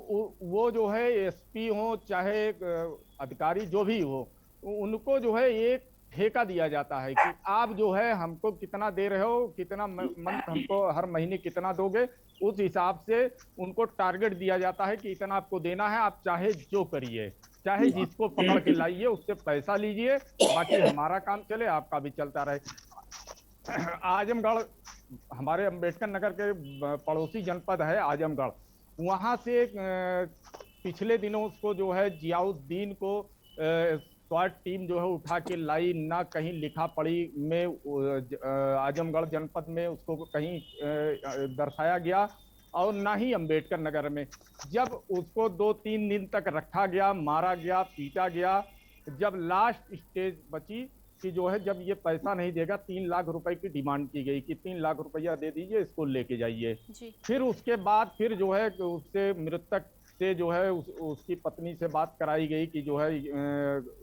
वो जो है SP हो चाहे अधिकारी जो भी हो, उनको जो है एक ठेका दिया जाता है कि आप जो है हमको कितना दे रहे हो, कितना मंथ हमको हर महीने कितना दोगे, उस हिसाब से उनको टारगेट दिया जाता है कि इतना आपको देना है, आप चाहे जो करिए, चाहे जिसको पकड़ के लाइए उससे पैसा लीजिए, बाकी हमारा काम चले, आपका भी चलता रहे। आजमगढ़ हमारे अंबेडकर नगर के पड़ोसी जनपद है आजमगढ़, वहां से पिछले दिनों उसको जो है जियाउद्दीन को SWAT टीम जो है उठा के लाई, ना कहीं लिखा पढ़ी में आजमगढ़ जनपद में उसको कहीं दर्शाया गया और ना ही अंबेडकर नगर में। जब उसको 2-3 दिन तक रखा गया, मारा गया, पीटा गया, जब लास्ट स्टेज बची कि जो है जब ये पैसा नहीं देगा, 3 लाख रुपए की डिमांड की गई कि 3 लाख रुपया दे दीजिए, इसको लेके जाइए। फिर उसके बाद फिर जो है उससे मृतक से जो है उसकी पत्नी से बात कराई गई कि जो है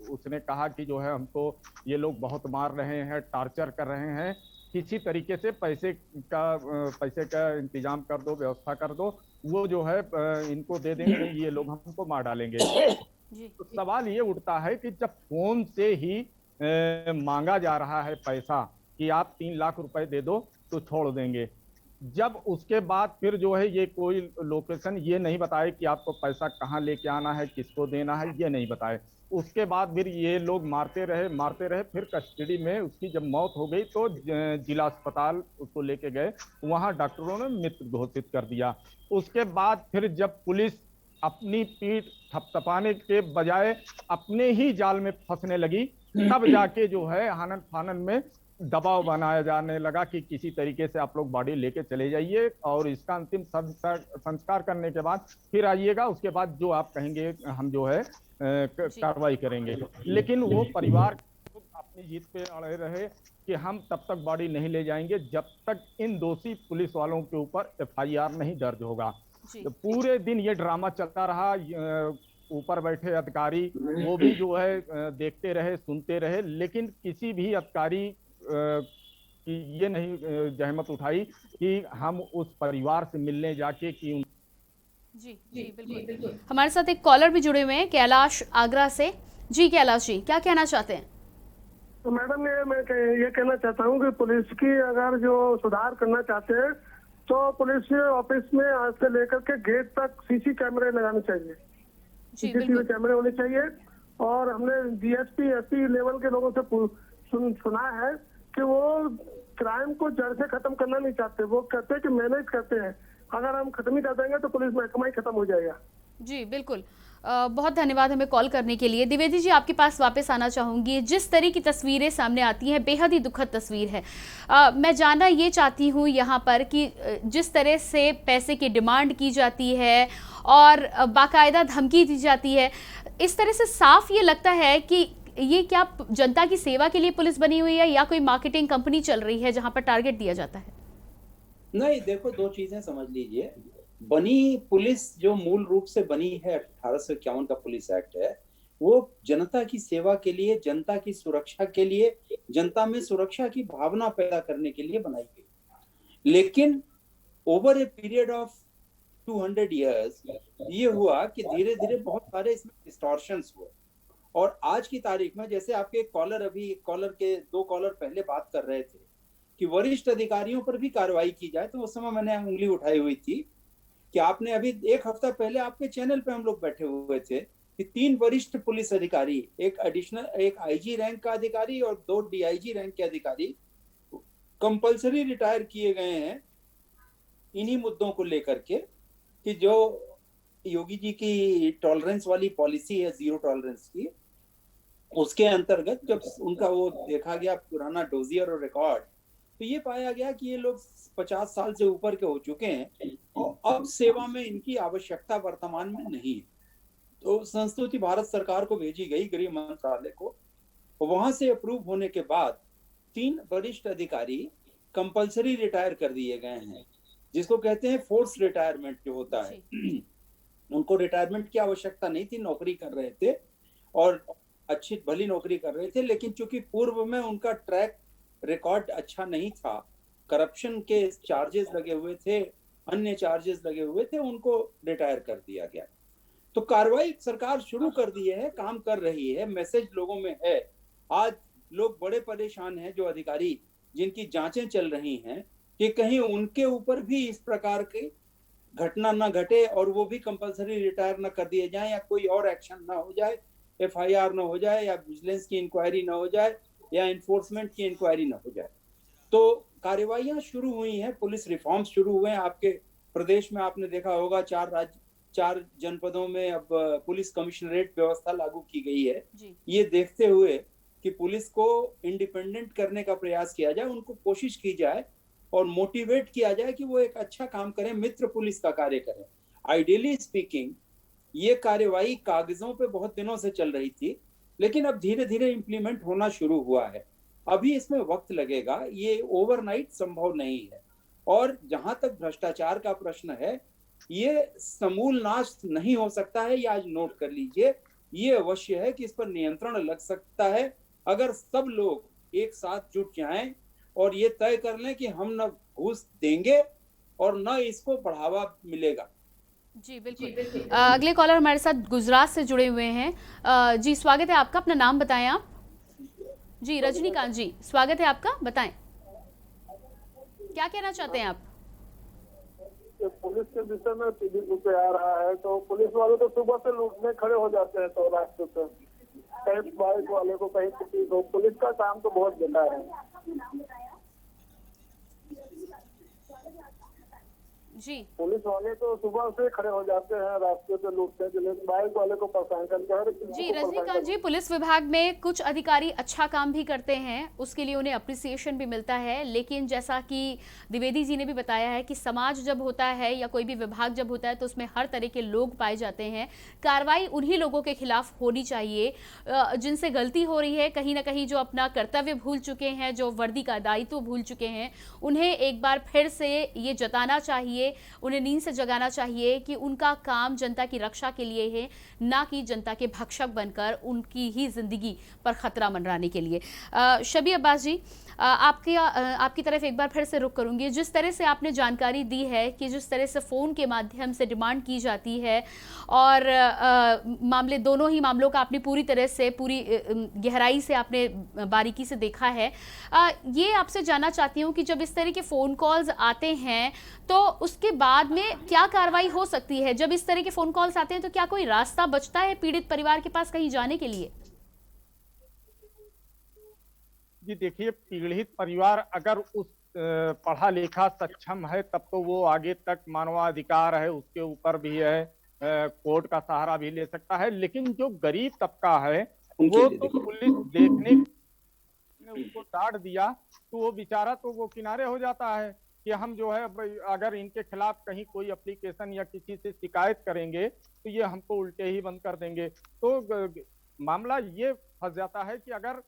उसने कहा कि जो है हमको ये लोग बहुत मार रहे हैं, टार्चर कर रहे हैं, किसी तरीके से पैसे का इंतजाम कर दो, व्यवस्था कर दो, वो जो है इनको दे देंगे, ये लोग हमको मार डालेंगे। तो सवाल ये उठता है कि जब फोन से ही मांगा जा रहा है पैसा कि आप 3 लाख रुपए दे दो तो छोड़ देंगे, जब उसके बाद फिर जो है ये कोई लोकेशन ये नहीं बताए कि आपको पैसा कहाँ लेके आना है, किसको देना है, ये नहीं बताए। उसके बाद फिर ये लोग मारते रहे, फिर कस्टडी में उसकी जब मौत हो गई तो जिला अस्पताल उसको लेके गए, वहाँ डॉक्टरों ने मृत घोषित कर दिया। उसके बाद फिर जब पुलिस अपनी पीठ थपथपाने के बजाय अपने ही जाल में फंसने लगी, तब जाके जो है आनन फानन में दबाव बनाया जाने लगा कि किसी तरीके से आप लोग बॉडी लेके चले जाइए और इसका अंतिम संस्कार करने के बाद फिर आइएगा, उसके बाद जो आप कहेंगे हम जो है कार्रवाई करेंगे। लेकिन वो परिवार अपनी जीत पे अड़े रहे कि हम तब तक बॉडी नहीं ले जाएंगे जब तक इन दोषी पुलिस वालों के ऊपर FIR नहीं दर्ज होगा। तो पूरे दिन ये ड्रामा चलता रहा, ऊपर बैठे अधिकारी वो भी जो है देखते रहे, सुनते रहे, लेकिन किसी भी अधिकारी कि ये नहीं जहमत उठाई कि हम उस परिवार से मिलने जाके कि जी जी बिल्कुल। हमारे साथ एक कॉलर भी जुड़े हुए हैं, कैलाश आगरा से। जी कैलाश जी, क्या कहना चाहते हैं? तो मैडम मैं ये कहना चाहता हूँ कि पुलिस की अगर जो सुधार करना चाहते हैं तो पुलिस ऑफिस में आज से लेकर के गेट तक सीसी कैमरे लगाने चाहिए, सीसीटीवी कैमरे होने चाहिए। और हमने डीएसपी एसपी लेवल के लोगों से सुना है कि वो क्राइम को जड़ से खत्म करना नहीं चाहते, वो कहते हैं कि मैनेज करते हैं। अगर हम खत्म ही कर देंगे तो पुलिस महकमा ही खत्म हो जाएगा। जी बिल्कुल। बहुत धन्यवाद हमें कॉल करने के लिए। द्विवेदी जी, आपके पास वापस आना चाहूँगी। जिस तरह की तस्वीरें सामने आती हैं, बेहद ही दुखद तस्वीर है। मैं जानना ये चाहती हूँ यहाँ पर कि जिस तरह से पैसे की डिमांड की जाती है और बाकायदा धमकी दी जाती है, इस तरह से साफ ये लगता है कि ये क्या जनता की सेवा के लिए पुलिस बनी हुई है या कोई मार्केटिंग कंपनी चल रही है जहाँ पर टारगेट दिया जाता है? नहीं, देखो, दो चीजें समझ लीजिए। बनी पुलिस जो मूल रूप से बनी है 1851 का पुलिस एक्ट है, वो जनता की सेवा के लिए, जनता की सुरक्षा के लिए, जनता में सुरक्षा की भावना पैदा करने के लिए बनाई गई। लेकिन over a period of 200 years ये हुआ कि धीरे धीरे बहुत सारे इसमें डिस्टॉर्शंस हुए। और आज की तारीख में, जैसे आपके दो कॉलर पहले बात कर रहे थे कि वरिष्ठ अधिकारियों पर भी कार्रवाई की जाए, तो उस समय मैंने उंगली उठाई हुई थी कि आपने अभी एक हफ्ता पहले आपके चैनल पे हम लोग बैठे हुए थे कि 3 वरिष्ठ पुलिस अधिकारी, एक आईजी रैंक का अधिकारी और 2 डीआईजी रैंक के अधिकारी कंपलसरी रिटायर किए गए हैं इन्हीं मुद्दों को लेकर के कि जो योगी जी की टॉलरेंस वाली पॉलिसी है, जीरो टॉलरेंस की, उसके अंतर्गत जब उनका वो देखा गया पुराना डोजियर और रिकॉर्ड, तो ये पाया गया कि ये लोग 50 साल से ऊपर के हो चुके हैं और अब सेवा में इनकी आवश्यकता वर्तमान में नहीं है। तो संस्तुति भारत सरकार को भेजी गई, गृह मंत्रालय को। वहां से अप्रूव होने के बाद 3 वरिष्ठ अधिकारी कंपलसरी रिटायर कर दिए गए हैं, जिसको कहते हैं फोर्स रिटायरमेंट जो होता है। उनको रिटायरमेंट की आवश्यकता नहीं थी, नौकरी कर रहे थे और अच्छी भली नौकरी कर रहे थे, लेकिन चूंकि पूर्व में उनका ट्रैक रिकॉर्ड अच्छा नहीं था, करप्शन के चार्जेस लगे हुए थे, अन्य चार्जेस लगे हुए थे, उनको रिटायर कर दिया गया। तो कार्रवाई सरकार शुरू कर दी है, काम कर रही है, मैसेज लोगों में है। आज लोग बड़े परेशान हैं, जो अधिकारी जिनकी जांचें चल रही हैं, कि कहीं उनके ऊपर भी इस प्रकार की घटना न घटे और वो भी कंपलसरी रिटायर न कर दिए जाएं, या कोई और एक्शन न हो जाए, एफआईआर न हो जाए, या विजिलेंस की इंक्वायरी न हो जाए, या इन्फोर्समेंट की इंक्वायरी न हो जाए। तो कार्यवाहियां शुरू हुई हैं, पुलिस रिफॉर्म्स शुरू हुए हैं। आपके प्रदेश में आपने देखा होगा 4 जनपदों में अब पुलिस कमिश्नरेट व्यवस्था लागू की गई है। ये देखते हुए कि पुलिस को इंडिपेंडेंट करने का प्रयास किया जाए, उनको कोशिश की जाए और मोटिवेट किया जाए कि वो एक अच्छा काम करें, मित्र पुलिस का कार्य करें। आइडियली स्पीकिंग ये कार्यवाही कागजों पे बहुत दिनों से चल रही थी, लेकिन अब धीरे धीरे इम्प्लीमेंट होना शुरू हुआ है। अभी इसमें वक्त लगेगा, ये ओवरनाइट संभव नहीं है। और जहां तक भ्रष्टाचार का प्रश्न है, ये समूल नाश नहीं हो सकता है, ये आज नोट कर लीजिए। ये अवश्य है कि इस पर नियंत्रण लग सकता है अगर सब लोग एक साथ जुट जाएं और ये तय कर लें कि हम न घूस देंगे और न इसको बढ़ावा मिलेगा। जी बिल्कुल। अगले कॉलर हमारे साथ गुजरात से जुड़े हुए हैं। जी स्वागत है आपका, अपना नाम बताएं आप। जी रजनीकांत जी, स्वागत है आपका, बताएं क्या कहना चाहते हैं आप? पुलिस के विषय में पीडीपी पे आ रहा है, तो पुलिस वाले तो सुबह से लूटने खड़े हो जाते हैं, तो रास्ते पे कहीं बाइक वाले को कहीं किसी को। पुलिस का काम तो बहुत बेकार है जी। पुलिस वाले तो सुबह से खड़े हो जाते हैं रास्ते पे लूटने के लिए, बाइक वाले को परेशान करके। जी रजनीकांत जी, पुलिस विभाग में कुछ अधिकारी अच्छा काम भी करते हैं, उसके लिए उन्हें अप्रिसिएशन भी मिलता है, लेकिन जैसा कि द्विवेदी जी ने भी बताया है कि समाज जब होता है या कोई भी विभाग जब होता है तो उसमें हर तरह के लोग पाए जाते हैं। कार्रवाई उन्हीं लोगों के खिलाफ होनी चाहिए जिनसे गलती हो रही है, कहीं ना कहीं जो अपना कर्तव्य भूल चुके हैं, जो वर्दी का दायित्व भूल चुके हैं, उन्हें एक बार फिर से ये जताना चाहिए चाहिए, उन्हें नींद से जगाना चाहिए कि उनका काम जनता की रक्षा के लिए है, ना कि जनता के भक्षक बनकर उनकी ही जिंदगी पर खतरा मंडराने के लिए। शबी अब्बास जी, आपकी तरफ एक बार फिर से रुख करूंगी। जिस तरह से आपने जानकारी दी है कि जिस तरह से फ़ोन के माध्यम से डिमांड की जाती है और मामले, दोनों ही मामलों का आपने पूरी तरह से, पूरी गहराई से आपने बारीकी से देखा है, ये आपसे जानना चाहती हूँ कि जब इस तरह के फ़ोन कॉल्स आते हैं तो उसके बाद में क्या कार्रवाई हो सकती है? जब इस तरह के फ़ोन कॉल्स आते हैं तो क्या कोई रास्ता बचता है पीड़ित परिवार के पास कहीं जाने के लिए? जी देखिए, पीड़ित परिवार अगर उस पढ़ा लिखा सक्षम है तब तो वो आगे तक मानवाधिकार है उसके ऊपर भी है, कोर्ट का सहारा भी ले सकता है। लेकिन जो गरीब तबका है वो तो पुलिस देखने ने उसको डांट दिया तो वो बेचारा तो वो किनारे हो जाता है कि हम जो है अगर इनके खिलाफ कहीं कोई एप्लीकेशन या किसी से शिकायत करेंगे तो ये हमको उल्टे ही बंद कर देंगे। तो मामला ये फंस जाता है कि अगर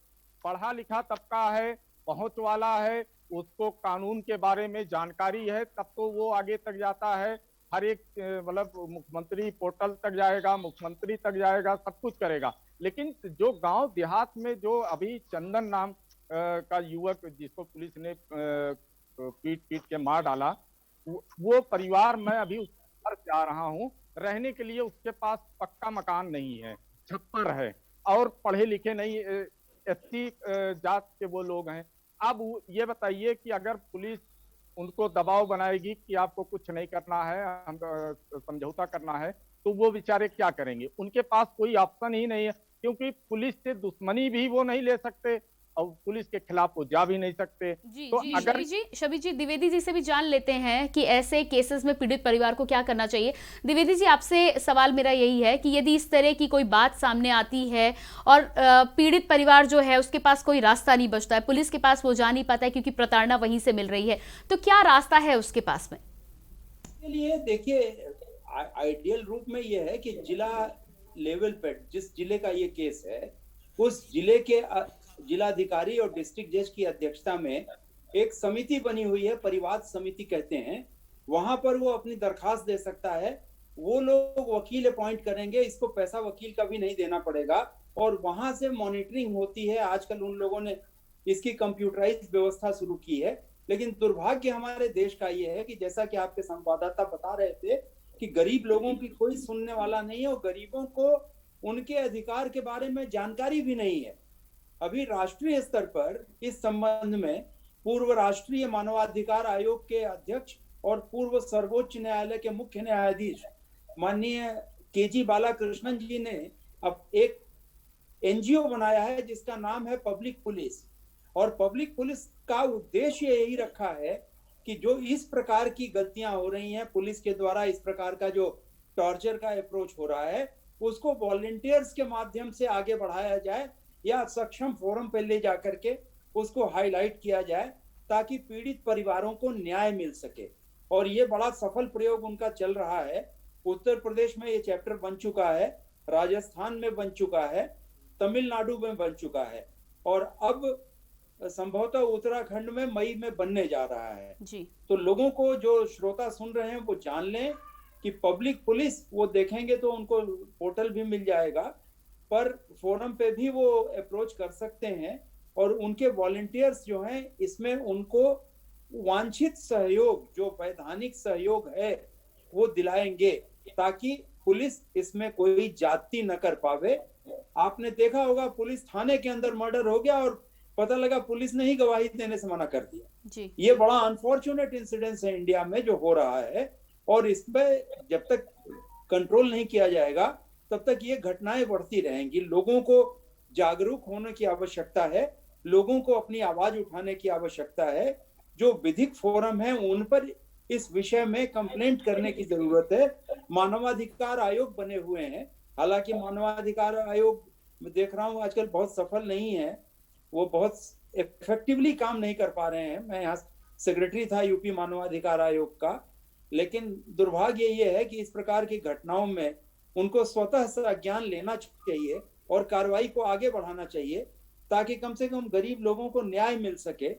पढ़ा लिखा तबका है, पहुंच वाला है, उसको कानून के बारे में जानकारी है, तब तो वो आगे तक जाता है। हर एक मतलब मुख्यमंत्री पोर्टल तक जाएगा, मुख्यमंत्री तक जाएगा, सब कुछ करेगा। लेकिन जो गांव देहात में जो अभी चंदन नाम का युवक जिसको पुलिस ने पीट के मार डाला, वो परिवार मैं अभी उस पर जा रहा हूँ, रहने के लिए उसके पास पक्का मकान नहीं है, छप्पर है और पढ़े लिखे नहीं, एससी जात के वो लोग हैं। अब ये बताइए कि अगर पुलिस उनको दबाव बनाएगी कि आपको कुछ नहीं करना है, हम समझौता करना है, तो वो बेचारे क्या करेंगे? उनके पास कोई ऑप्शन ही नहीं है, क्योंकि पुलिस से दुश्मनी भी वो नहीं ले सकते और पुलिस के खिलाफ वो जा भी नहीं सकते। तो अगर शबी जी, द्विवेदी जी से भी जान लेते हैं कि ऐसे केसेस में पीड़ित परिवार को क्या करना चाहिए। द्विवेदी जी, आपसे सवाल मेरा यही है कि यदि इस तरह की कोई बात सामने आती है और पीड़ित परिवार जो है उसके पास कोई रास्ता नहीं बचता है, पुलिस के पास वो जा नहीं पाता है क्योंकि प्रताड़ना वहीं से मिल रही है, तो क्या रास्ता है उसके पास में? के लिए देखिए, आइडियल रूप में ये है कि जिला लेवल पर जिस जिले का ये केस है उस जिले के जिलाधिकारी और डिस्ट्रिक्ट जज की अध्यक्षता में एक समिति बनी हुई है, परिवाद समिति कहते हैं, वहां पर वो अपनी दरखास्त दे सकता है। वो लोग वकील अपॉइंट करेंगे, इसको पैसा वकील का भी नहीं देना पड़ेगा और वहां से मॉनिटरिंग होती है। आजकल उन लोगों ने इसकी कंप्यूटराइज व्यवस्था शुरू की है। लेकिन दुर्भाग्य हमारे देश का ये है कि जैसा कि आपके संवाददाता बता रहे थे कि गरीब लोगों की कोई सुनने वाला नहीं है और गरीबों को उनके अधिकार के बारे में जानकारी भी नहीं है। अभी राष्ट्रीय स्तर पर इस संबंध में पूर्व राष्ट्रीय मानवाधिकार आयोग के अध्यक्ष और पूर्व सर्वोच्च न्यायालय के मुख्य न्यायाधीश माननीय केजी बालाकृष्णन जी ने अब एक एनजीओ बनाया है जिसका नाम है पब्लिक पुलिस। और पब्लिक पुलिस का उद्देश्य यही रखा है कि जो इस प्रकार की गलतियां हो रही हैं, पुलिस के द्वारा इस प्रकार का जो टॉर्चर का अप्रोच हो रहा है, उसको वॉलंटियर्स के माध्यम से आगे बढ़ाया जाए या सक्षम फोरम पे ले जाकर के उसको हाईलाइट किया जाए ताकि पीड़ित परिवारों को न्याय मिल सके। और ये बड़ा सफल प्रयोग उनका चल रहा है। उत्तर प्रदेश में ये चैप्टर बन चुका है, राजस्थान में बन चुका है, तमिलनाडु में बन चुका है और अब संभवतः उत्तराखंड में मई में बनने जा रहा है जी। तो लोगों को, जो श्रोता सुन रहे हैं, वो जान लें कि पब्लिक पुलिस वो देखेंगे तो उनको पोर्टल भी मिल जाएगा, पर फोरम पे भी वो अप्रोच कर सकते हैं और उनके वॉलंटियर्स जो हैं इसमें उनको वांछित सहयोग, जो वैधानिक सहयोग है, वो दिलाएंगे ताकि पुलिस इसमें कोई जाति न कर पावे। आपने देखा होगा पुलिस थाने के अंदर मर्डर हो गया और पता लगा पुलिस ने ही गवाही देने से मना कर दिया जी। ये बड़ा अनफॉर्चुनेट इंसिडेंस है इंडिया में जो हो रहा है और इसमें जब तक कंट्रोल नहीं किया जाएगा तब तक ये घटनाएं बढ़ती रहेंगी। लोगों को जागरूक होने की आवश्यकता है, लोगों को अपनी आवाज उठाने की आवश्यकता है। जो विधिक फोरम है उन पर इस विषय में कंप्लेंट करने की जरूरत है। मानवाधिकार आयोग बने हुए हैं, हालांकि मानवाधिकार आयोग मैं देख रहा हूँ आजकल बहुत सफल नहीं है, वो बहुत इफेक्टिवली काम नहीं कर पा रहे हैं। मैं यहाँ सेक्रेटरी था यूपी मानवाधिकार आयोग का, लेकिन दुर्भाग्य ये है कि इस प्रकार की घटनाओं में उनको स्वतः से ज्ञान लेना चाहिए और कार्रवाई को आगे बढ़ाना चाहिए ताकि कम से कम गरीब लोगों को न्याय मिल सके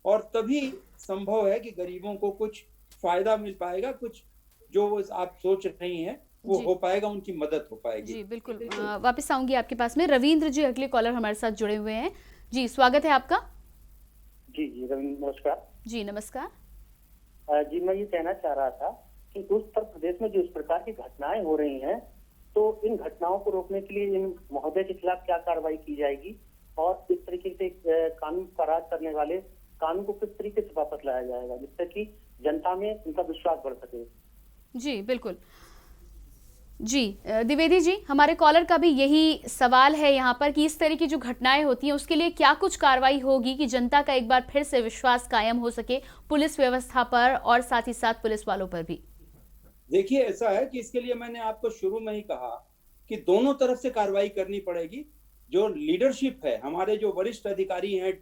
और तभी संभव है कि गरीबों को कुछ फायदा मिल पाएगा, कुछ जो आप सोच रही हैं वो जी। हो पाएगा, उनकी मदद हो पाएगी। जी बिल्कुल। वापस आऊंगी आपके पास में। रविंद्र जी अगले कॉलर हमारे साथ जुड़े हुए हैं। जी स्वागत है आपका। जी जी रविंद्र नमस्कार। जी नमस्कार। जी मैं ये कहना चाह रहा था कि उत्तर प्रदेश में जो इस प्रकार की घटनाएं हो रही हैं, तो इन घटनाओं को रोकने के लिए इन महोदय के खिलाफ क्या कार्रवाई की जाएगी और इस तरीके से कानून का राज करने वाले कानून को किस तरीके से वापस लाया जाएगा जिससे कि जनता में उनका विश्वास बढ़ सके। जी बिल्कुल। जी द्विवेदी जी, हमारे कॉलर का भी यही सवाल है यहाँ पर कि इस तरह की जो घटनाएं होती हैं उसके लिए क्या कुछ कार्रवाई होगी कि जनता का एक बार फिर से विश्वास कायम हो सके पुलिस व्यवस्था पर और साथ ही साथ पुलिस वालों पर भी। देखिए ऐसा है कि इसके लिए मैंने आपको शुरू में ही कहा कि दोनों तरफ से कार्रवाई करनी पड़ेगी। जो लीडरशिप है, हमारे जो वरिष्ठ अधिकारी हैं,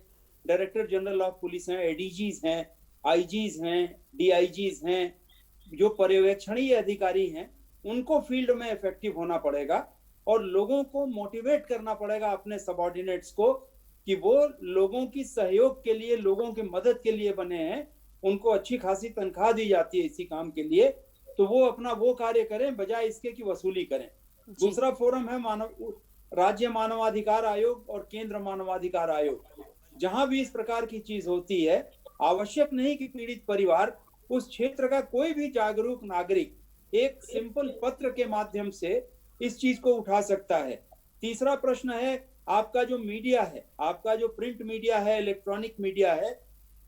डायरेक्टर जनरल ऑफ पुलिस हैं, एडीजीज हैं, आईजीज हैं, डीआईजीज हैं, जो पर्यवेक्षणीय अधिकारी हैं, उनको फील्ड में इफेक्टिव होना पड़ेगा और लोगों को मोटिवेट करना पड़ेगा अपने सबऑर्डिनेट्स को कि वो लोगों की सहयोग के लिए, लोगों की मदद के लिए बने हैं। उनको अच्छी खासी तनख्वाह दी जाती है इसी काम के लिए, तो वो अपना वो कार्य करें बजाय इसके की वसूली करें। दूसरा फोरम है राज्य मानवाधिकार आयोग और केंद्र मानवाधिकार आयोग। जहां भी इस प्रकार की चीज होती है, आवश्यक नहीं कि पीड़ित परिवार, उस क्षेत्र का कोई भी जागरूक नागरिक एक सिंपल पत्र के माध्यम से इस चीज को उठा सकता है। तीसरा प्रश्न है, आपका जो मीडिया है, आपका जो प्रिंट मीडिया है, इलेक्ट्रॉनिक मीडिया है,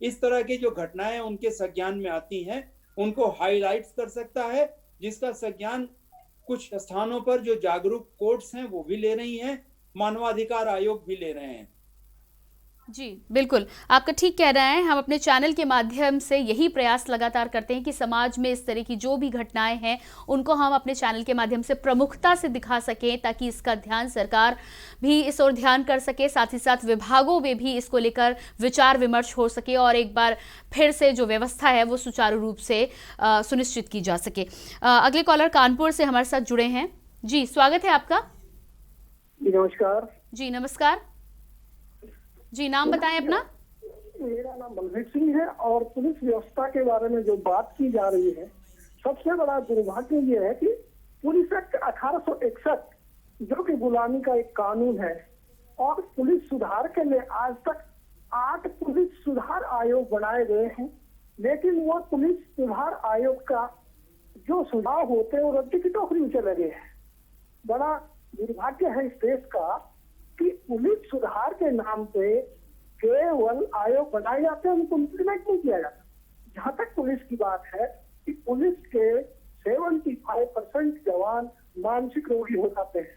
इस तरह की जो घटनाएं उनके संज्ञान में आती हैं उनको हाईलाइट्स कर सकता है, जिसका संज्ञान कुछ स्थानों पर जो जागरूक कोर्ट्स हैं वो भी ले रही हैं, मानवाधिकार आयोग भी ले रहे हैं। जी बिल्कुल, आपका ठीक कह रहे हैं। हम अपने चैनल के माध्यम से यही प्रयास लगातार करते हैं कि समाज में इस तरह की जो भी घटनाएं हैं उनको हम अपने चैनल के माध्यम से प्रमुखता से दिखा सकें, ताकि इसका ध्यान सरकार भी इस ओर ध्यान कर सके, साथ ही साथ विभागों में भी इसको लेकर विचार विमर्श हो सके और एक बार फिर से जो व्यवस्था है वो सुचारू रूप से सुनिश्चित की जा सके। अगले कॉलर कानपुर से हमारे साथ जुड़े हैं। जी स्वागत है आपका। नमस्कार। जी नमस्कार। जी नाम बताएं अपना। मेरा नाम बलवीर सिंह है और पुलिस व्यवस्था के बारे में जो बात की जा रही है, सबसे बड़ा दुर्भाग्य ये है कि पुलिस एक्ट 1861 जो कि गुलामी का एक कानून है और पुलिस सुधार के लिए आज तक 8 पुलिस सुधार आयोग बनाए गए हैं, लेकिन वो पुलिस सुधार आयोग का जो सुझाव होते हैं वो रद्दी की टोकरी में चले गए हैं। बड़ा दुर्भाग्य है इस देश का कि पुलिस सुधार के नाम पे केवल आयोग बनाए जाते हैं, उनको इम्प्लीमेंट नहीं किया जाता। जहां तक पुलिस की बात है कि पुलिस के 75% जवान मानसिक रोगी हो जाते हैं,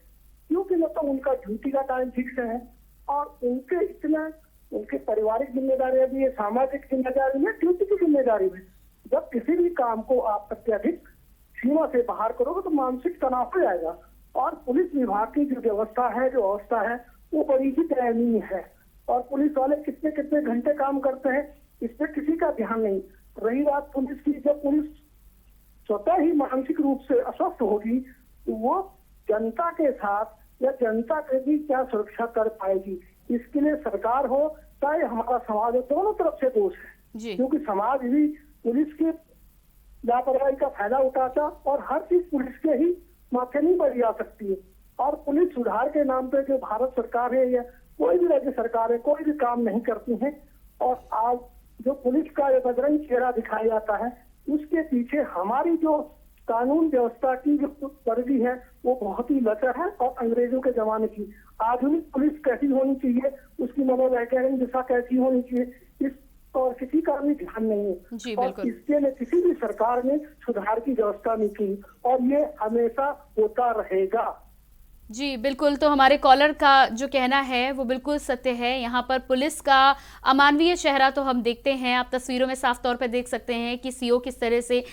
क्योंकि न तो उनका ड्यूटी का टाइम फिक्स है और उनके इतना उनके पारिवारिक जिम्मेदारी भी है, सामाजिक जिम्मेदारी में, ड्यूटी की जिम्मेदारी में। जब किसी भी काम को आप अत्यधिक सीमा से बाहर करोगे तो मानसिक तनाव हो जाएगा। और पुलिस विभाग की जो व्यवस्था है, जो अवस्था है, वो बड़ी ही दयनीय है और पुलिस वाले कितने कितने घंटे काम करते हैं इस पे किसी का ध्यान नहीं। रही बात पुलिस की, जब पुलिस स्वतः ही मानसिक रूप से अस्वस्थ होगी तो वो जनता के साथ या जनता के भी क्या सुरक्षा कर पाएगी। इसके लिए सरकार हो चाहे हमारा समाज हो, दोनों तरफ से दोष है, क्योंकि समाज भी पुलिस की लापरवाही का फायदा उठाता और हर चीज पुलिस के ही माथे नहीं पड़ी जा सकती है। और पुलिस सुधार के नाम पे जो भारत सरकार है या कोई भी राज्य सरकार है, कोई भी काम नहीं करती है। और आज जो पुलिस का ये बजरंग चेहरा दिखाया जाता है, उसके पीछे हमारी जो कानून व्यवस्था की जो वर्दी है वो बहुत ही लचर है और अंग्रेजों के जमाने की। आधुनिक पुलिस कैसी होनी चाहिए, उसकी मनोवैज्ञानिक दिशा कैसी होनी चाहिए, इस और किसी का भी ध्यान नहीं है। और इसके लिए किसी भी सरकार ने सुधार की व्यवस्था नहीं की और ये हमेशा होता रहेगा। जी बिल्कुल, तो हमारे कॉलर का जो कहना है वो बिल्कुल सत्य है। यहाँ पर पुलिस का अमानवीय चेहरा तो हम देखते हैं, आप तस्वीरों में साफ तौर पर देख सकते हैं कि सीओ किस तरह से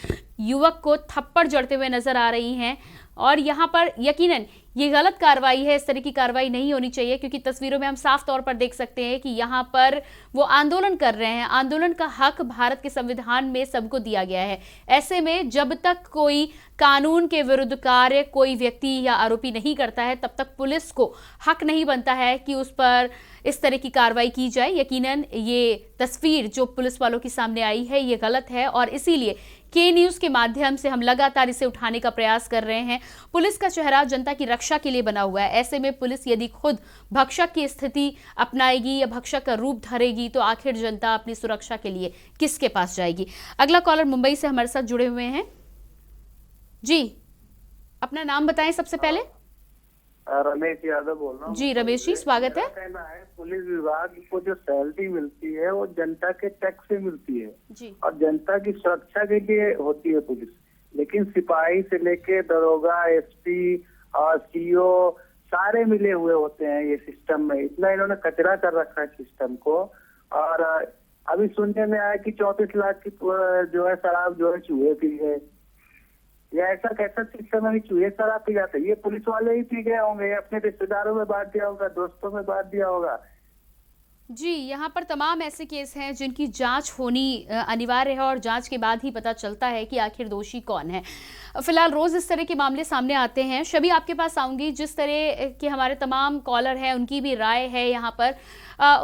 युवक को थप्पड़ जड़ते हुए नजर आ रही हैं और यहाँ पर यकीनन ये गलत कार्रवाई है, इस तरह की कार्रवाई नहीं होनी चाहिए, क्योंकि तस्वीरों में हम साफ तौर पर देख सकते हैं कि यहाँ पर वो आंदोलन कर रहे हैं। आंदोलन का हक भारत के संविधान में सबको दिया गया है। ऐसे में जब तक कोई कानून के विरुद्ध कार्य कोई व्यक्ति या आरोपी नहीं करता है, तब तक पुलिस को हक नहीं बनता है कि उस पर इस तरह की कार्रवाई की जाए। यकीनन ये तस्वीर जो पुलिस वालों के सामने आई है ये गलत है और इसीलिए के न्यूज के माध्यम से हम लगातार इसे उठाने का प्रयास कर रहे हैं। पुलिस का चेहरा जनता की रक्षा के लिए बना हुआ है। ऐसे में पुलिस यदि खुद भक्षक की स्थिति अपनाएगी या भक्षक का रूप धरेगी तो आखिर जनता अपनी सुरक्षा के लिए किसके पास जाएगी। अगला कॉलर मुंबई से हमारे साथ जुड़े हुए हैं। जी, अपना नाम बताएं सबसे पहले। रमेश यादव बोल रहा हूँ। जी रमेश जी, स्वागत है। कहना है पुलिस विभाग को जो सैलरी मिलती है वो जनता के टैक्स से मिलती है जी। और जनता की सुरक्षा के लिए होती है पुलिस। लेकिन सिपाही से लेके दरोगा, एसपी और सीओ सारे मिले हुए होते हैं ये सिस्टम में। इतना इन्होंने कचरा कर रखा है सिस्टम को। और अभी सुनने में आया कि 34 लाख की जो है शराब जो है चूहे पी गए। या ऐसा कैसा सिस्टम है चूहे शराब पी जाते? ये पुलिस वाले ही पी गए होंगे, अपने रिश्तेदारों में बांट दिया होगा, दोस्तों में बांट दिया होगा। जी, यहाँ पर तमाम ऐसे केस हैं जिनकी जांच होनी अनिवार्य है और जांच के बाद ही पता चलता है कि आखिर दोषी कौन है। फिलहाल रोज इस तरह के मामले सामने आते हैं। शबी, आपके पास आऊंगी। जिस तरह के हमारे तमाम कॉलर हैं उनकी भी राय है यहाँ पर।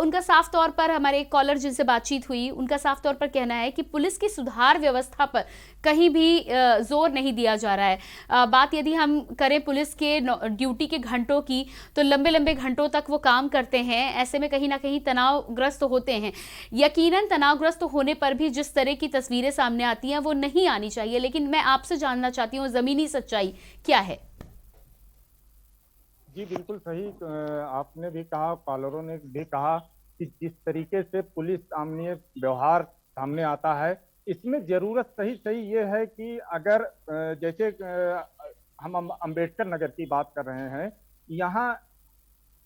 उनका साफ तौर पर, हमारे एक कॉलर जिनसे बातचीत हुई, उनका साफ तौर पर कहना है कि पुलिस की सुधार व्यवस्था पर कहीं भी जोर नहीं दिया जा रहा है। बात यदि हम करें पुलिस के ड्यूटी के घंटों की तो लंबे लंबे घंटों तक वो काम करते हैं। ऐसे में कहीं ना कहीं तनावग्रस्त होते हैं। यकीनन तनावग्रस्त होने पर भी जिस तरह की तस्वीरें सामने आती हैं वो नहीं आनी चाहिए। लेकिन मैं आपसे जानना चाहती हूँ जमीनी सच्चाई क्या है। जी बिल्कुल सही आपने भी कहा, कॉलरों ने भी कहा कि जिस तरीके से पुलिस सामने व्यवहार सामने आता है, इसमें जरूरत सही ये है कि अगर जैसे हम अंबेडकर नगर की बात कर रहे हैं, यहाँ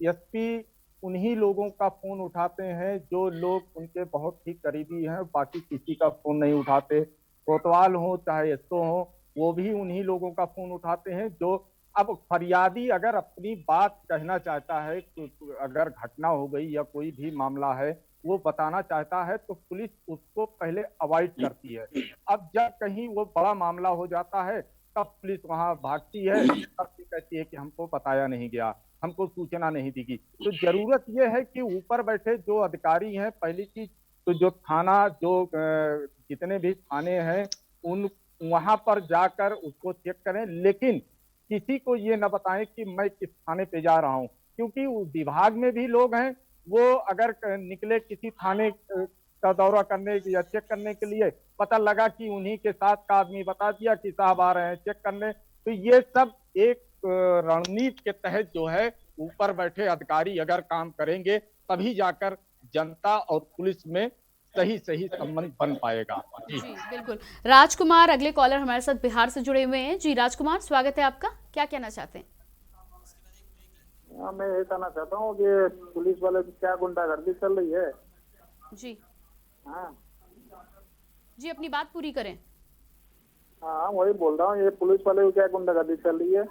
एसपी उन्हीं लोगों का फोन उठाते हैं जो लोग उनके बहुत ही करीबी हैं, बाकी किसी का फोन नहीं उठाते। कोतवाल हो चाहे एसओ हो, वो भी उन्हीं लोगों का फोन उठाते हैं जो अब फरियादी अगर अपनी बात कहना चाहता है, तो अगर घटना हो गई या कोई भी मामला है वो बताना चाहता है तो पुलिस उसको पहले अवॉइड करती है। अब जब कहीं वो बड़ा मामला हो जाता है तब पुलिस वहां भागती है, तब कहती है कि हमको बताया नहीं गया, हमको सूचना नहीं दी गई। तो जरूरत ये है कि ऊपर बैठे जो अधिकारी हैं, पहली चीज तो जो थाना, जो जितने भी थाने हैं उन वहां पर जाकर उसको चेक करें, लेकिन किसी को ये न बताएं कि मैं किस थाने पे जा रहा हूं, क्योंकि विभाग में भी लोग हैं, वो अगर निकले किसी थाने का दौरा करने या चेक करने के लिए, पता लगा कि उन्हीं के साथ का आदमी बता दिया कि साहब आ रहे हैं चेक करने, तो ये सब एक रणनीति के तहत जो है ऊपर बैठे अधिकारी अगर काम करेंगे तभी जाकर जनता और पुलिस में सही संबंध बन पाएगा। जी बिल्कुल। राजकुमार अगले कॉलर हमारे साथ बिहार से जुड़े हुए हैं। जी राजकुमार, स्वागत है आपका। क्या कहना चाहते हैं? मैं ये कहना चाहता हूँ कि पुलिस वाले की क्या गुंडागर्दी चल रही है। जी हाँ जी, अपनी बात पूरी करें। हाँ वही बोल रहा हूँ, ये पुलिस वाले की क्या गुंडागर्दी चल रही है।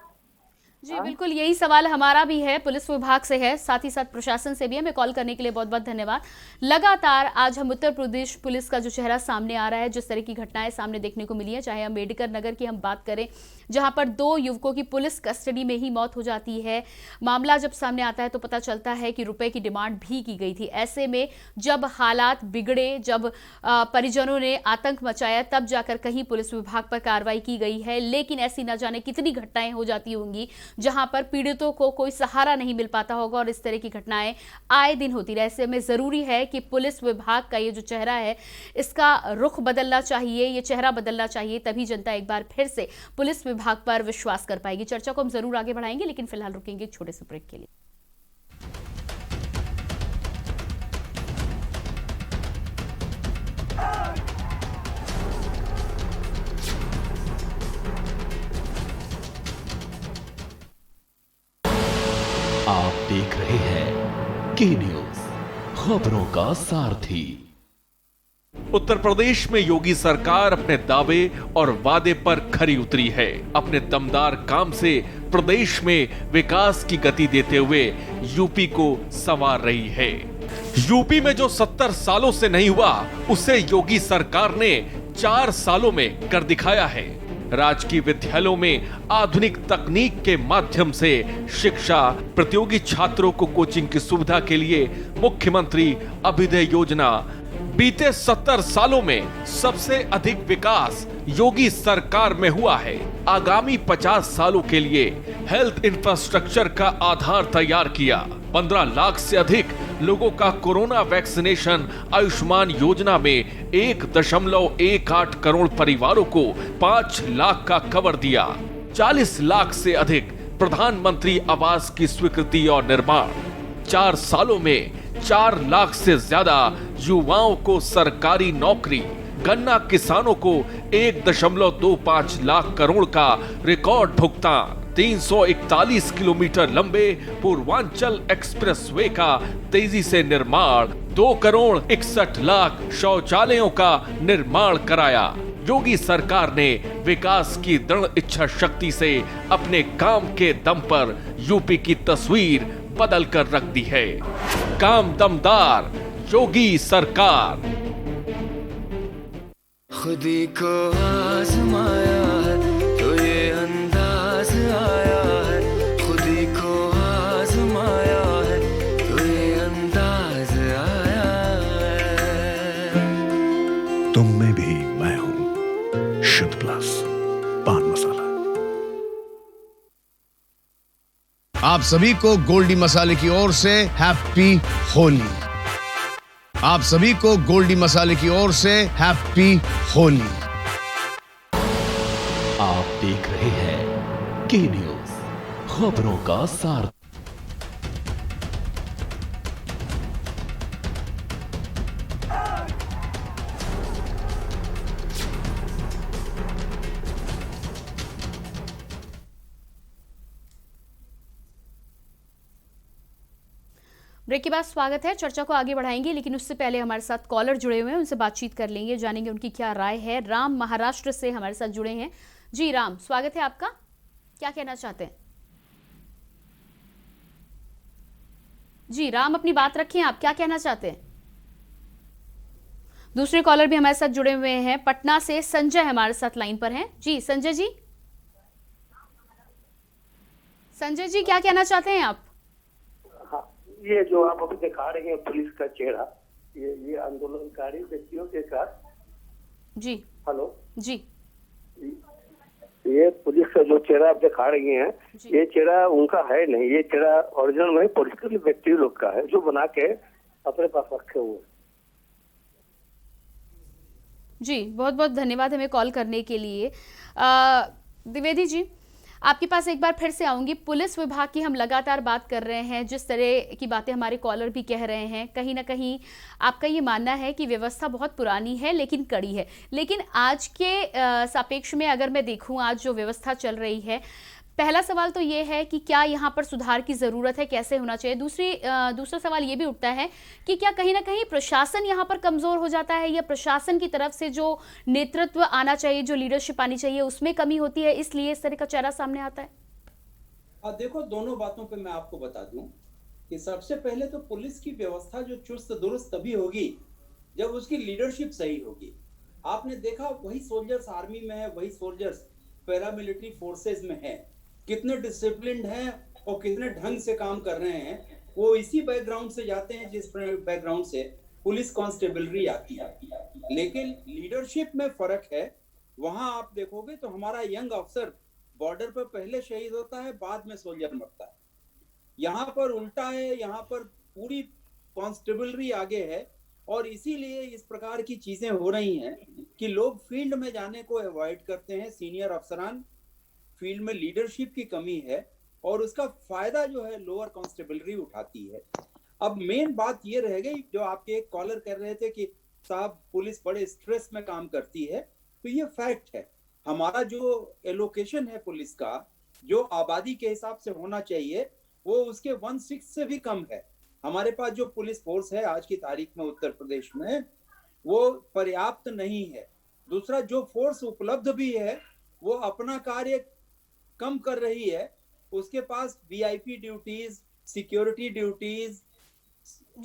जी बिल्कुल, यही सवाल हमारा भी है, पुलिस विभाग से है, साथ ही साथ प्रशासन से भी है। हमें कॉल करने के लिए बहुत बहुत धन्यवाद। लगातार आज हम उत्तर प्रदेश पुलिस का जो चेहरा सामने आ रहा है, जिस तरह की घटनाएं सामने देखने को मिली है, चाहे अम्बेडकर नगर की हम बात करें जहां पर 2 युवकों की पुलिस कस्टडी में ही मौत हो जाती है। मामला जब सामने आता है तो पता चलता है कि रुपए की डिमांड भी की गई थी। ऐसे में जब हालात बिगड़े, जब परिजनों ने आतंक मचाया, तब जाकर कहीं पुलिस विभाग पर कार्रवाई की गई है। लेकिन ऐसी न जाने कितनी घटनाएं हो जाती होंगी जहां पर पीड़ितों को कोई सहारा नहीं मिल पाता होगा और इस तरह की घटनाएं आए दिन होती रहे। ऐसे में जरूरी है कि पुलिस विभाग का ये जो चेहरा है इसका रुख बदलना चाहिए, ये चेहरा बदलना चाहिए, तभी जनता एक बार फिर से पुलिस विभाग पर विश्वास कर पाएगी। चर्चा को हम जरूर आगे बढ़ाएंगे, लेकिन फिलहाल रुकेंगे एक छोटे से ब्रेक के लिए। आप देख रहे हैं के न्यूज, खबरों का सारथी। उत्तर प्रदेश में योगी सरकार अपने दावे और वादे पर खरी उतरी है। अपने दमदार काम से प्रदेश में विकास की गति देते हुए यूपी को संवार रही है। यूपी में जो 70 सालों से नहीं हुआ, उसे योगी सरकार ने 4 सालों में कर दिखाया है। राजकीय विद्यालयों में आधुनिक तकनीक के माध्यम से शिक्षा, प्रतियोगी छात्रों को कोचिंग की सुविधा के लिए मुख्यमंत्री अभ्युदय योजना, बीते 70 सालों में सबसे अधिक विकास योगी सरकार में हुआ है। आगामी 50 सालों के लिए हेल्थ इंफ्रास्ट्रक्चर का आधार तैयार किया। 15 लाख से अधिक लोगों का कोरोना वैक्सीनेशन आयुष्मान योजना में 1.18 करोड़ परिवारों को 5 लाख का कवर दिया। 40 लाख से अधिक प्रधानमंत्री आवास की स्वीकृति और निर्माण। 4 सालों में 4 लाख से ज्यादा युवाओं को सरकारी नौकरी। गन्ना किसानों को 1.25 लाख करोड़ का रिकॉर्ड भुगतान। 341 किलोमीटर लंबे पूर्वांचल एक्सप्रेसवे का तेजी से निर्माण। 2 करोड़ 61 लाख शौचालयों का निर्माण कराया। योगी सरकार ने विकास की दृढ़ इच्छा शक्ति से अपने काम के दम पर यूपी की तस्वीर बदल कर रख दी है। काम दमदार योगी सरकार। खुदी को आजमाया है तो ये अंदाज आया है। खुदी को आजमाया है तो ये अंदाज आया है। तुम में भी मैं हूं शुद्ध प्लस पान मसाला। आप सभी को गोल्डी मसाले की ओर से हैप्पी होली। आप सभी को गोल्डी मसाले की ओर से हैप्पी होली। आप देख रहे हैं के न्यूज, खबरों का सार। ब्रेक के बाद स्वागत है। चर्चा को आगे बढ़ाएंगे, लेकिन उससे पहले हमारे साथ कॉलर जुड़े हुए हैं, उनसे बातचीत कर लेंगे, जानेंगे उनकी क्या राय है। राम महाराष्ट्र से हमारे साथ जुड़े हैं। जी राम, स्वागत है आपका, क्या कहना चाहते हैं? जी राम, अपनी बात रखें, आप क्या कहना चाहते हैं? दूसरे कॉलर भी हमारे साथ जुड़े हुए हैं, पटना से संजय हमारे साथ लाइन पर हैं। जी संजय जी, संजय जी क्या कहना चाहते हैं आप? ये जो आप अभी दिखा रहे हैं पुलिस का चेहरा, ये आंदोलनकारी व्यक्तियों के साथ। जी हेलो जी, ये पुलिस का जो चेहरा आप दिखा रही हैं, ये चेहरा उनका है नहीं। ये चेहरा ओरिजिनल में पॉलिटिकल व्यक्ति लोग का है जो बना के अपने पास रखे हुए। जी बहुत बहुत धन्यवाद हमें कॉल करने के लिए। द्विवेदी जी, आपके पास एक बार फिर से आऊंगी। पुलिस विभाग की हम लगातार बात कर रहे हैं, जिस तरह की बातें हमारे कॉलर भी कह रहे हैं, कहीं ना कहीं आपका ये मानना है कि व्यवस्था बहुत पुरानी है लेकिन कड़ी है। लेकिन आज के सापेक्ष में अगर मैं देखूं, आज जो व्यवस्था चल रही है, पहला सवाल तो ये है कि क्या यहाँ पर सुधार की ज़रूरत है, कैसे होना चाहिए। दूसरा सवाल ये भी उठता है कि क्या कहीं ना कहीं प्रशासन यहाँ पर कमज़ोर हो जाता है, या प्रशासन की तरफ से जो नेतृत्व आना चाहिए, जो लीडरशिप आनी चाहिए, उसमें कमी होती है, इसलिए इस तरह का चेहरा सामने आता है? देखो, दोनों बातों पे मैं आपको बता दूं कि सबसे पहले तो पुलिस की व्यवस्था जो चुस्त दुरुस्त तभी होगी जब उसकी लीडरशिप सही होगी। आपने देखा, वही सोल्जर्स आर्मी में है, वही सोल्जर्स पैरामिलिट्री फोर्सेस में है, कितने डिसिप्लिन्ड हैं और कितने ढंग से काम कर रहे हैं। वो इसी बैकग्राउंड से जाते हैं जिस बैकग्राउंड से पुलिस कांस्टेबलरी आती है। लेकिन लीडरशिप में फर्क है। वहां आप देखोगे तो हमारा यंग अफसर बॉर्डर पर पहले शहीद होता है, बाद में सोल्जर मरता है। यहाँ पर उल्टा है, यहाँ पर पूरी कांस्टेबलरी आगे है, और इसीलिए इस प्रकार की चीजें हो रही हैं कि लोग फील्ड में जाने को अवॉइड करते हैं। सीनियर अफसरान, फील्ड में लीडरशिप की कमी है, और उसका फायदा जो है लोअर कांस्टेबलरी उठाती है। अब मेन बात ये रह गई, जो आपके एक कॉलर कर रहे थे कि साहब पुलिस बड़े स्ट्रेस में काम करती है, तो ये फैक्ट है। हमारा जो एलोकेशन है पुलिस का, जो आबादी के हिसाब से होना चाहिए, वो उसके 1/6 से भी कम है। हमारे पास जो पुलिस फोर्स है आज की तारीख में उत्तर प्रदेश में, वो पर्याप्त नहीं है। दूसरा, जो फोर्स उपलब्ध भी है वो अपना कार्य कम कर रही है। उसके पास वीआईपी ड्यूटीज, सिक्योरिटी ड्यूटीज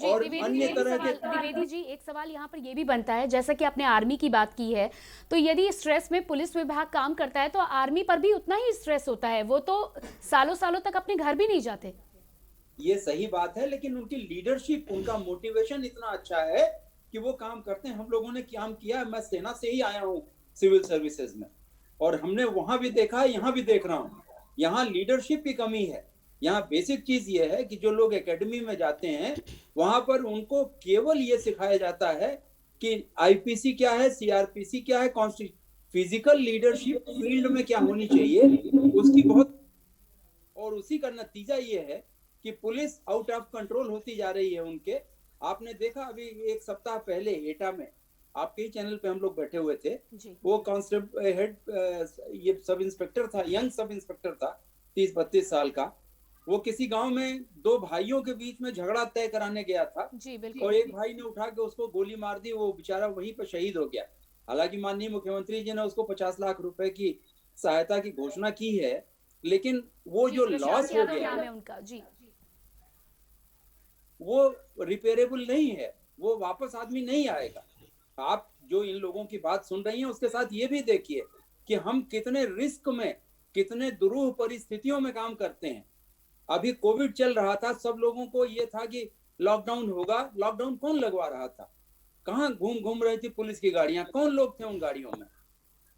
और अन्य तरह के। द्विवेदी जी, एक सवाल यहाँ पर ये भी बनता है, जैसा कि आपने आर्मी की बात की है, तो यदि स्ट्रेस में पुलिस विभाग काम करता है तो आर्मी पर भी उतना ही स्ट्रेस होता है। वो तो सालों सालों तक अपने घर भी नहीं जाते। ये सही बात है, लेकिन उनकी लीडरशिप, उनका मोटिवेशन इतना अच्छा है कि वो काम करते हैं। हम लोगों ने काम किया, मैं सेना से ही आया हूँ सिविल सर्विसेज में, और हमने वहां भी देखा है, यहाँ भी देख रहा हूँ। यहाँ लीडरशिप की कमी है। यहाँ बेसिक चीज ये है कि जो लोग एकेडमी में जाते हैं वहां पर उनको केवल ये सिखाया जाता है कि आईपीसी क्या है, सीआरपीसी क्या है, फिजिकल लीडरशिप फील्ड में क्या होनी चाहिए उसकी बहुत, और उसी का नतीजा ये है कि पुलिस आउट ऑफ कंट्रोल होती जा रही है उनके। आपने देखा अभी एक सप्ताह पहले एटा में, आपके ही चैनल पे हम लोग बैठे हुए थे, वो कांस्टेबल हेड ये सब इंस्पेक्टर था, यंग सब इंस्पेक्टर था 30-32 साल का। वो किसी गांव में दो भाइयों के बीच में झगड़ा तय कराने गया था और एक भाई ने उठा के उसको गोली मार दी, वो बेचारा वहीं पर शहीद हो गया। हालांकि माननीय मुख्यमंत्री जी ने उसको 50 लाख रुपए की सहायता की घोषणा की है, लेकिन वो जो लॉस हो गया उनका जी, वो रिपेयरेबल नहीं है, वो वापस आदमी नहीं आएगा। आप जो इन लोगों की बात सुन रही हैं उसके साथ ये भी देखिए कि हम कितने रिस्क में, कितने दुरूह परिस्थितियों में काम करते हैं। अभी कोविड चल रहा था, सब लोगों को ये था कि लॉकडाउन होगा। लॉकडाउन कौन लगवा रहा था? कहाँ घूम रही थी पुलिस की गाड़ियां? कौन लोग थे उन गाड़ियों में?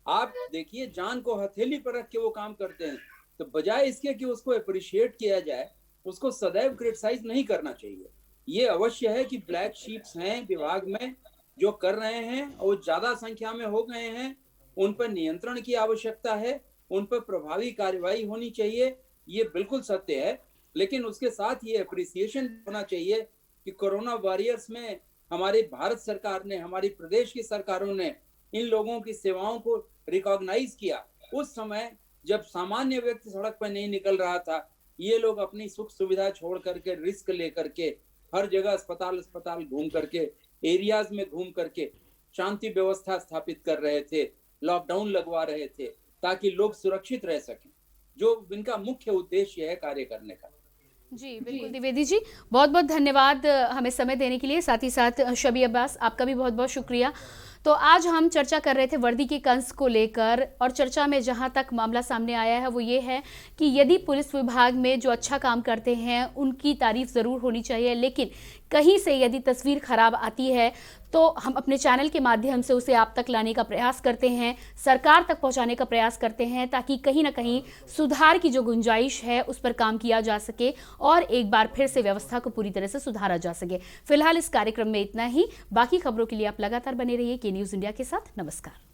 आप देखिए, जान को हथेली पर रख के वो काम करते हैं। तो बजाय इसके कि उसको अप्रिशिएट किया जाए, उसको सदैव क्रिटिसाइज नहीं करना चाहिए। ये अवश्य है कि ब्लैक शीप्स हैं विभाग में जो कर रहे हैं और ज्यादा संख्या में हो गए हैं, उन पर नियंत्रण की आवश्यकता है, उन पर प्रभावी कार्रवाई होनी चाहिए, ये बिल्कुल सत्य है। लेकिन उसके साथ ये अप्रिसिएशन होना चाहिए कि कोरोना वॉरियर्स में हमारी भारत सरकार ने, हमारी प्रदेश की सरकारों ने इन लोगों की सेवाओं को रिकॉग्नाइज किया। उस समय जब सामान्य व्यक्ति सड़क पर नहीं निकल रहा था, ये लोग अपनी सुख सुविधा छोड़ करके, रिस्क लेकर के, हर जगह अस्पताल घूम करके, एरियाज में घूम करके शांति व्यवस्था स्थापित कर रहे थे, लॉकडाउन लगवा रहे थे ताकि लोग सुरक्षित रह सकें, जो इनका मुख्य उद्देश्य है कार्य करने का। जी बिल्कुल द्विवेदी जी, बहुत बहुत धन्यवाद हमें समय देने के लिए। साथ ही साथ शबी अब्बास, आपका भी बहुत बहुत शुक्रिया। तो आज हम चर्चा कर रहे थे वर्दी के कंस को लेकर, और चर्चा में जहां तक मामला सामने आया है वो ये है कि यदि पुलिस विभाग में जो अच्छा काम करते हैं उनकी तारीफ ज़रूर होनी चाहिए, लेकिन कहीं से यदि तस्वीर खराब आती है तो हम अपने चैनल के माध्यम से उसे आप तक लाने का प्रयास करते हैं, सरकार तक पहुंचाने का प्रयास करते हैं, ताकि कहीं ना कहीं सुधार की जो गुंजाइश है उस पर काम किया जा सके और एक बार फिर से व्यवस्था को पूरी तरह से सुधारा जा सके। फिलहाल इस कार्यक्रम में इतना ही। बाकी खबरों के लिए आप लगातार बने रहिए के न्यूज़ इंडिया के साथ। नमस्कार।